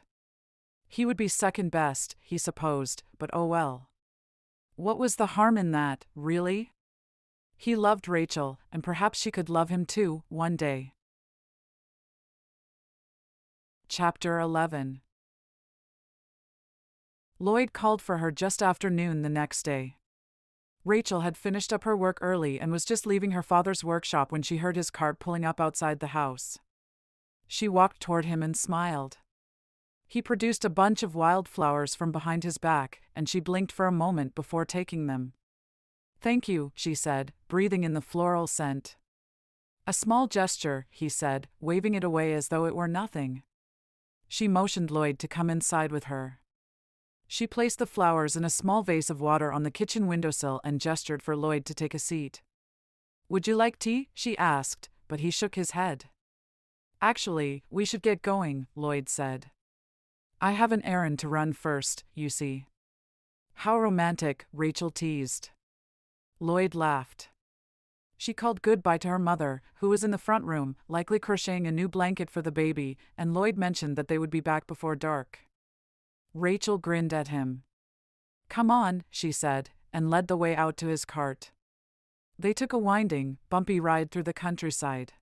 He would be second best, he supposed, but oh well. What was the harm in that, really? He loved Rachel, and perhaps she could love him too, one day. Chapter 11. Lloyd called for her just after noon the next day. Rachel had finished up her work early and was just leaving her father's workshop when she heard his cart pulling up outside the house. She walked toward him and smiled. He produced a bunch of wildflowers from behind his back, and she blinked for a moment before taking them. "Thank you," she said, breathing in the floral scent. "A small gesture," he said, waving it away as though it were nothing. She motioned Lloyd to come inside with her. She placed the flowers in a small vase of water on the kitchen windowsill and gestured for Lloyd to take a seat. "Would you like tea?" she asked, but he shook his head. "Actually, we should get going," Lloyd said. "I have an errand to run first, you see." "How romantic," Rachel teased. Lloyd laughed. She called goodbye to her mother, who was in the front room, likely crocheting a new blanket for the baby, and Lloyd mentioned that they would be back before dark. Rachel grinned at him. "Come on," she said, and led the way out to his cart. They took a winding, bumpy ride through the countryside.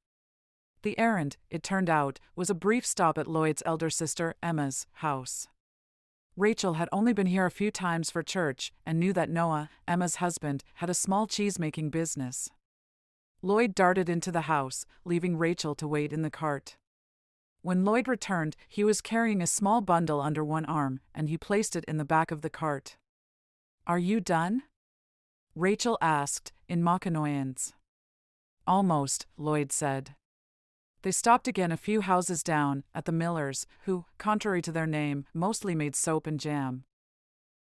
The errand, it turned out, was a brief stop at Lloyd's elder sister, Emma's, house. Rachel had only been here a few times for church and knew that Noah, Emma's husband, had a small cheese-making business. Lloyd darted into the house, leaving Rachel to wait in the cart. When Lloyd returned, he was carrying a small bundle under one arm, and he placed it in the back of the cart. "Are you done?" Rachel asked, in mock annoyance. "Almost," Lloyd said. They stopped again a few houses down, at the Millers, who, contrary to their name, mostly made soap and jam.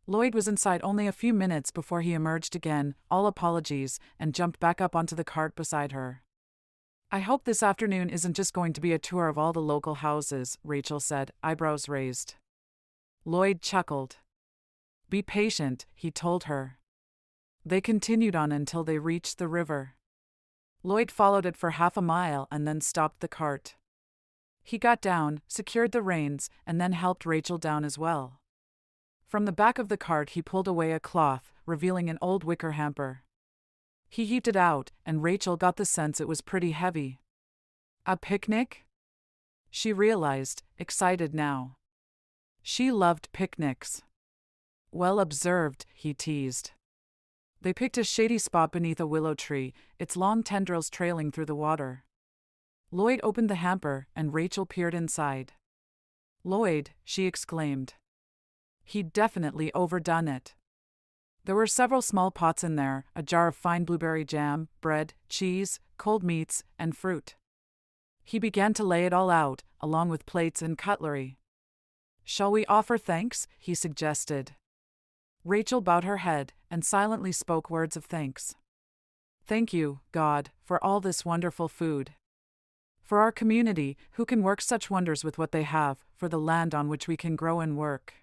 Lloyd was inside only a few minutes before he emerged again, all apologies, and jumped back up onto the cart beside her. "I hope this afternoon isn't just going to be a tour of all the local houses," Rachel said, eyebrows raised. Lloyd chuckled. "Be patient," he told her. They continued on until they reached the river. Lloyd followed it for half a mile and then stopped the cart. He got down, secured the reins, and then helped Rachel down as well. From the back of the cart he pulled away a cloth, revealing an old wicker hamper. He heaved it out, and Rachel got the sense it was pretty heavy. A picnic? She realized, excited now. She loved picnics. "Well observed," he teased. They picked a shady spot beneath a willow tree, its long tendrils trailing through the water. Lloyd opened the hamper, and Rachel peered inside. "Lloyd," she exclaimed. He'd definitely overdone it. There were several small pots in there, a jar of fine blueberry jam, bread, cheese, cold meats, and fruit. He began to lay it all out, along with plates and cutlery. "Shall we offer thanks?" he suggested. Rachel bowed her head and silently spoke words of thanks. "Thank you, God, for all this wonderful food. For our community, who can work such wonders with what they have, for the land on which we can grow and work."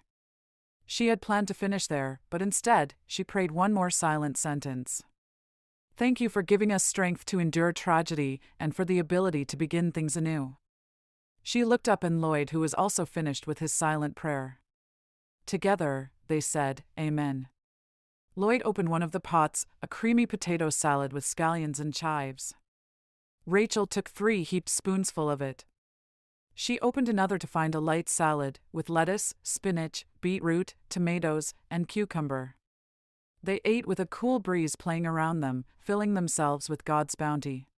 She had planned to finish there, but instead, she prayed one more silent sentence. "Thank you for giving us strength to endure tragedy and for the ability to begin things anew." She looked up and Lloyd, who was also finished with his silent prayer. Together, they said, Amen. Lloyd opened one of the pots, a creamy potato salad with scallions and chives. Rachel took 3 heaped spoonsful of it. She opened another to find a light salad, with lettuce, spinach, beetroot, tomatoes, and cucumber. They ate with a cool breeze playing around them, filling themselves with God's bounty.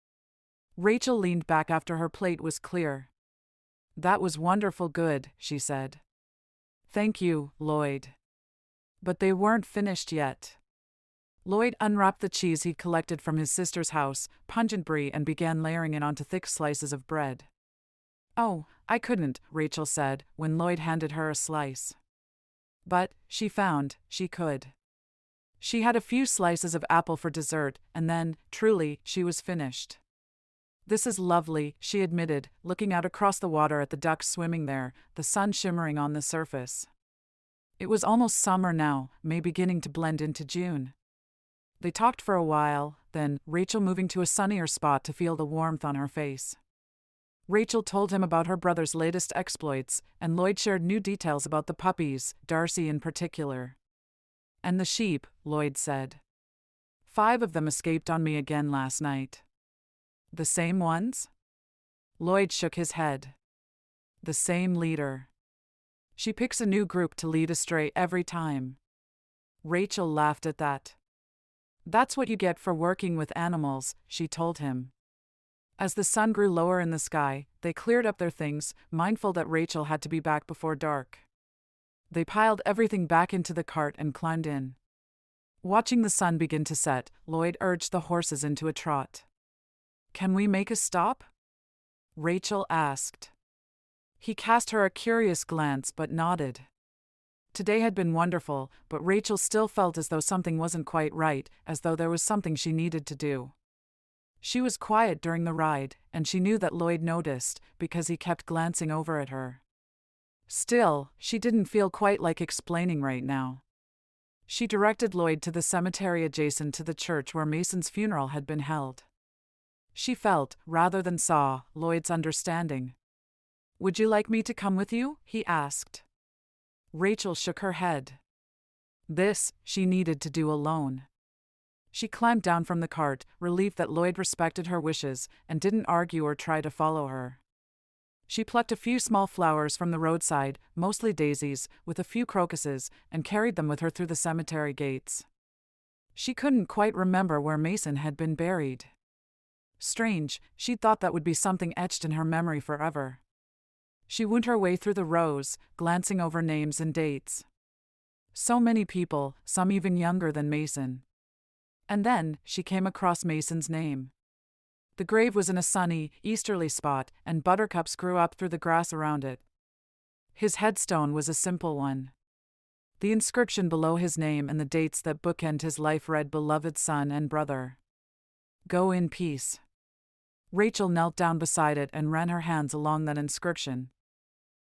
Rachel leaned back after her plate was clear. That was wonderful good, she said. Thank you, Lloyd. But they weren't finished yet. Lloyd unwrapped the cheese he'd collected from his sister's house, pungent brie, and began layering it onto thick slices of bread. Oh, I couldn't, Rachel said, when Lloyd handed her a slice. But, she found, she could. She had a few slices of apple for dessert, and then, truly, she was finished. This is lovely, she admitted, looking out across the water at the ducks swimming there, the sun shimmering on the surface. It was almost summer now, May beginning to blend into June. They talked for a while, then, Rachel moving to a sunnier spot to feel the warmth on her face. Rachel told him about her brother's latest exploits, and Lloyd shared new details about the puppies, Darcy in particular. And the sheep, Lloyd said. 5 of them escaped on me again last night. The same ones? Lloyd shook his head. The same leader. She picks a new group to lead astray every time. Rachel laughed at that. That's what you get for working with animals, she told him. As the sun grew lower in the sky, they cleared up their things, mindful that Rachel had to be back before dark. They piled everything back into the cart and climbed in. Watching the sun begin to set, Lloyd urged the horses into a trot. Can we make a stop? Rachel asked. He cast her a curious glance but nodded. Today had been wonderful, but Rachel still felt as though something wasn't quite right, as though there was something she needed to do. She was quiet during the ride, and she knew that Lloyd noticed, because he kept glancing over at her. Still, she didn't feel quite like explaining right now. She directed Lloyd to the cemetery adjacent to the church where Mason's funeral had been held. She felt, rather than saw, Lloyd's understanding. Would you like me to come with you? He asked. Rachel shook her head. This, she needed to do alone. She climbed down from the cart, relieved that Lloyd respected her wishes, and didn't argue or try to follow her. She plucked a few small flowers from the roadside, mostly daisies, with a few crocuses, and carried them with her through the cemetery gates. She couldn't quite remember where Mason had been buried. Strange, she'd thought that would be something etched in her memory forever. She wound her way through the rows, glancing over names and dates. So many people, some even younger than Mason. And then, she came across Mason's name. The grave was in a sunny, easterly spot, and buttercups grew up through the grass around it. His headstone was a simple one. The inscription below his name and the dates that bookend his life read Beloved Son and Brother. Go in peace. Rachel knelt down beside it and ran her hands along that inscription.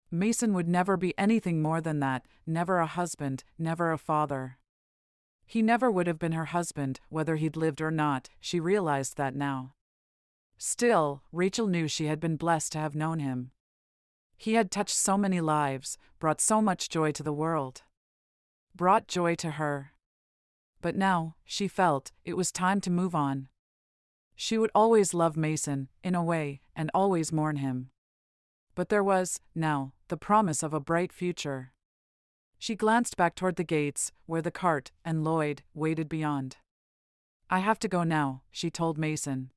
Mason would never be anything more than that, never a husband, never a father. He never would have been her husband, whether he'd lived or not, she realized that now. Still, Rachel knew she had been blessed to have known him. He had touched so many lives, brought so much joy to the world. Brought joy to her. But now, she felt, it was time to move on. She would always love Mason, in a way, and always mourn him. But there was, now, the promise of a bright future. She glanced back toward the gates, where the cart and Lloyd waited beyond. I have to go now, she told Mason.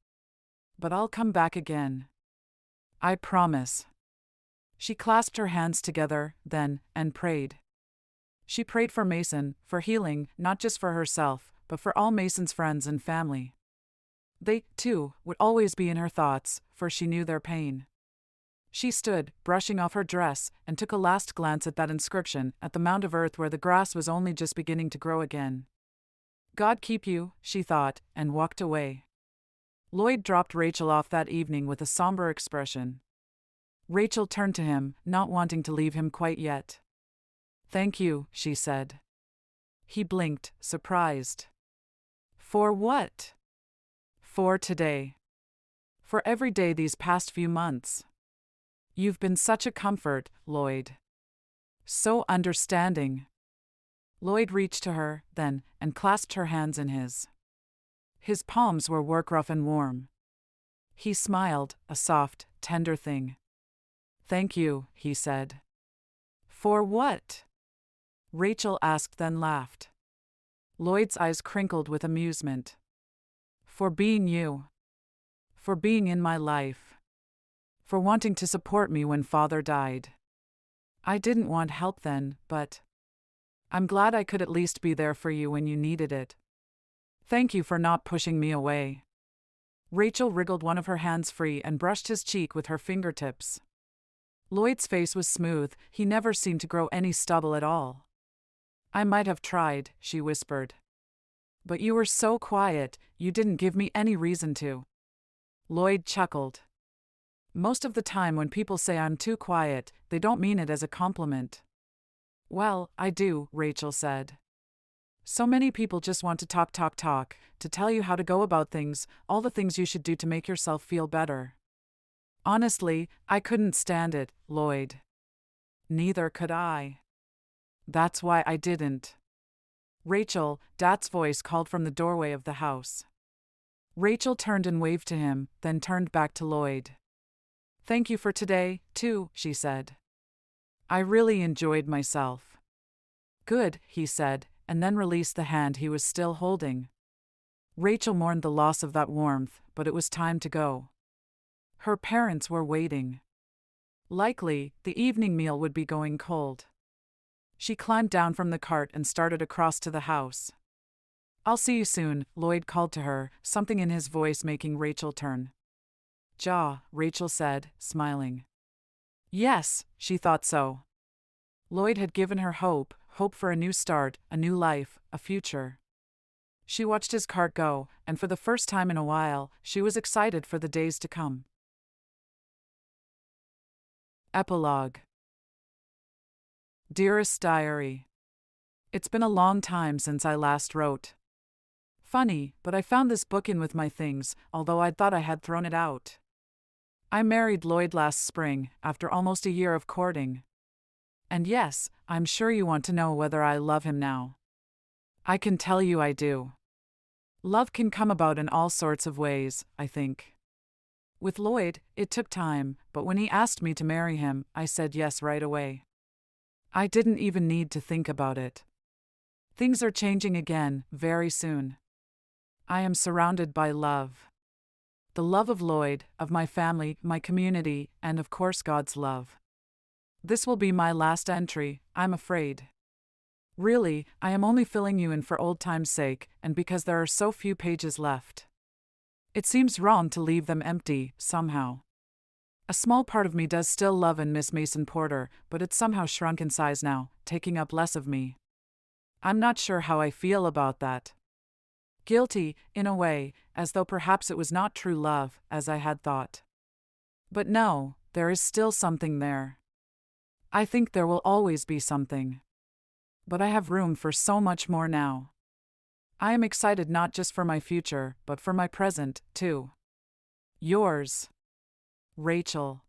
But I'll come back again. I promise. She clasped her hands together, then, and prayed. She prayed for Mason, for healing, not just for herself, but for all Mason's friends and family. They, too, would always be in her thoughts, for she knew their pain. She stood, brushing off her dress, and took a last glance at that inscription, at the mound of earth where the grass was only just beginning to grow again. God keep you, she thought, and walked away. Lloyd dropped Rachel off that evening with a somber expression. Rachel turned to him, not wanting to leave him quite yet. Thank you, she said. He blinked, surprised. For what? For today. For every day these past few months. You've been such a comfort, Lloyd. So understanding. Lloyd reached to her, then, and clasped her hands in his. His palms were work-rough and warm. He smiled, a soft, tender thing. Thank you, he said. For what? Rachel asked, then laughed. Lloyd's eyes crinkled with amusement. For being you. For being in my life. For wanting to support me when Father died. I didn't want help then, but I'm glad I could at least be there for you when you needed it. Thank you for not pushing me away. Rachel wriggled one of her hands free and brushed his cheek with her fingertips. Lloyd's face was smooth, he never seemed to grow any stubble at all. I might have tried, she whispered. But you were so quiet, you didn't give me any reason to. Lloyd chuckled. Most of the time when people say I'm too quiet, they don't mean it as a compliment. Well, I do, Rachel said. So many people just want to talk, to tell you how to go about things, all the things you should do to make yourself feel better. Honestly, I couldn't stand it, Lloyd. Neither could I. That's why I didn't. Rachel, Dad's voice called from the doorway of the house. Rachel turned and waved to him, then turned back to Lloyd. Thank you for today, too, she said. I really enjoyed myself. Good, he said, and then released the hand he was still holding. Rachel mourned the loss of that warmth, but it was time to go. Her parents were waiting. Likely, the evening meal would be going cold. She climbed down from the cart and started across to the house. I'll see you soon, Lloyd called to her, something in his voice making Rachel turn. Rachel said, smiling. Yes, she thought so. Lloyd had given her hope for a new start, a new life, a future. She watched his cart go, and for the first time in a while, she was excited for the days to come. Epilogue. Dearest Diary. It's been a long time since I last wrote. Funny, but I found this book in with my things, although I'd thought I had thrown it out. I married Lloyd last spring, after almost a year of courting. And yes, I'm sure you want to know whether I love him now. I can tell you I do. Love can come about in all sorts of ways, I think. With Lloyd, it took time, but when he asked me to marry him, I said yes right away. I didn't even need to think about it. Things are changing again, very soon. I am surrounded by love. The love of Lloyd, of my family, my community, and of course God's love. This will be my last entry, I'm afraid. Really, I am only filling you in for old time's sake, and because there are so few pages left. It seems wrong to leave them empty, somehow. A small part of me does still love and miss Mason Porter, but it's somehow shrunk in size now, taking up less of me. I'm not sure how I feel about that. Guilty, in a way, as though perhaps it was not true love, as I had thought. But no, there is still something there. I think there will always be something. But I have room for so much more now. I am excited not just for my future, but for my present, too. Yours, Rachel.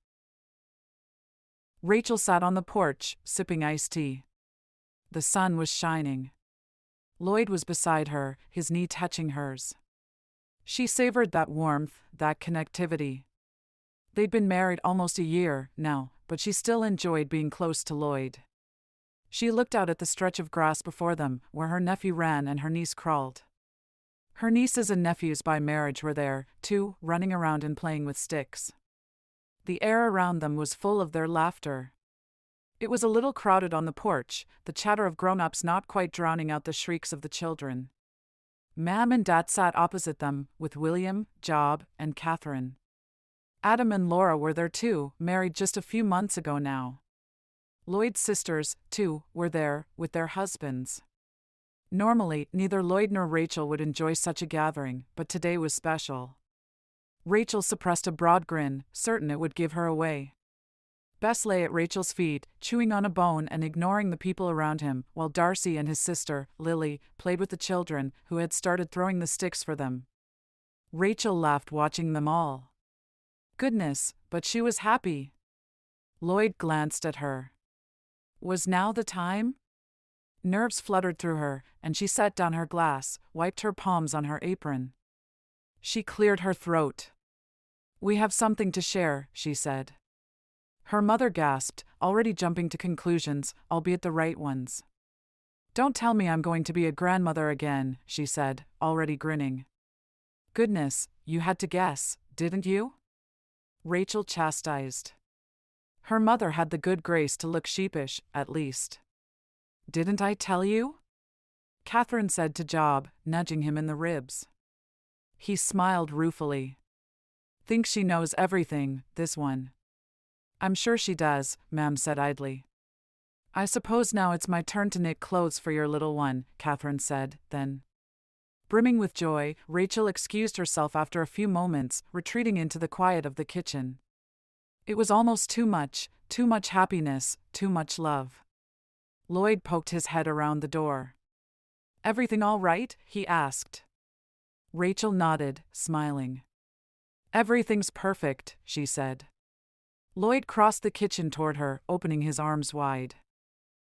Rachel sat on the porch, sipping iced tea. The sun was shining. Lloyd was beside her, his knee touching hers. She savored that warmth, that connectivity. They'd been married almost a year, now, but she still enjoyed being close to Lloyd. She looked out at the stretch of grass before them, where her nephew ran and her niece crawled. Her nieces and nephews by marriage were there, too, running around and playing with sticks. The air around them was full of their laughter. It was a little crowded on the porch, the chatter of grown-ups not quite drowning out the shrieks of the children. Mam and Dad sat opposite them, with William, Job, and Catherine. Adam and Laura were there too, married just a few months ago now. Lloyd's sisters, too, were there, with their husbands. Normally, neither Lloyd nor Rachel would enjoy such a gathering, but today was special. Rachel suppressed a broad grin, certain it would give her away. Bess lay at Rachel's feet, chewing on a bone and ignoring the people around him, while Darcy and his sister, Lily, played with the children, who had started throwing the sticks for them. Rachel laughed watching them all. Goodness, but she was happy. Lloyd glanced at her. Was now the time? Nerves fluttered through her, and she set down her glass, wiped her palms on her apron. She cleared her throat. We have something to share, she said. Her mother gasped, already jumping to conclusions, albeit the right ones. Don't tell me I'm going to be a grandmother again, she said, already grinning. Goodness, you had to guess, didn't you? Rachel chastised. Her mother had the good grace to look sheepish, at least. Didn't I tell you? Catherine said to Job, nudging him in the ribs. He smiled ruefully. Thinks she knows everything, this one. I'm sure she does, Ma'am said idly. I suppose now it's my turn to knit clothes for your little one, Catherine said, then. Brimming with joy, Rachel excused herself after a few moments, retreating into the quiet of the kitchen. It was almost too much happiness, too much love. Lloyd poked his head around the door. Everything all right? He asked. Rachel nodded, smiling. Everything's perfect, she said. Lloyd crossed the kitchen toward her, opening his arms wide.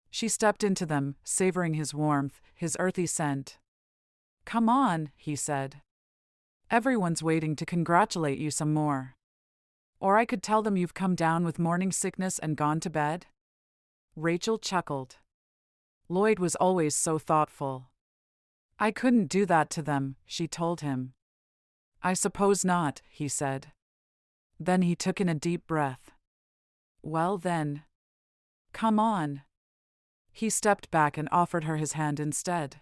She stepped into them, savoring his warmth, his earthy scent. Come on, he said. Everyone's waiting to congratulate you some more. Or I could tell them you've come down with morning sickness and gone to bed. Rachel chuckled. Lloyd was always so thoughtful. I couldn't do that to them, she told him. I suppose not, he said. Then he took in a deep breath. Well then. Come on. He stepped back and offered her his hand instead.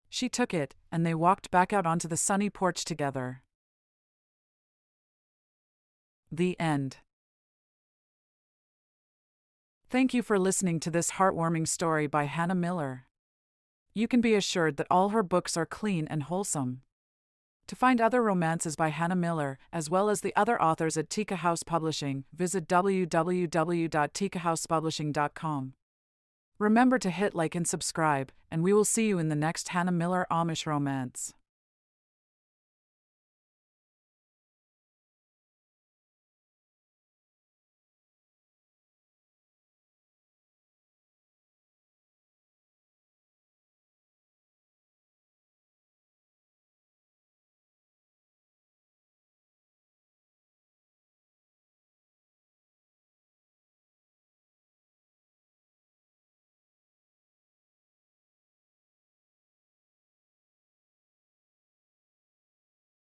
She took it, and they walked back out onto the sunny porch together. The end. Thank you for listening to this heartwarming story by Hannah Miller. You can be assured that all her books are clean and wholesome. To find other romances by Hannah Miller, as well as the other authors at Tika House Publishing, visit www.tikahousepublishing.com. Remember to hit like and subscribe, and we will see you in the next Hannah Miller Amish romance.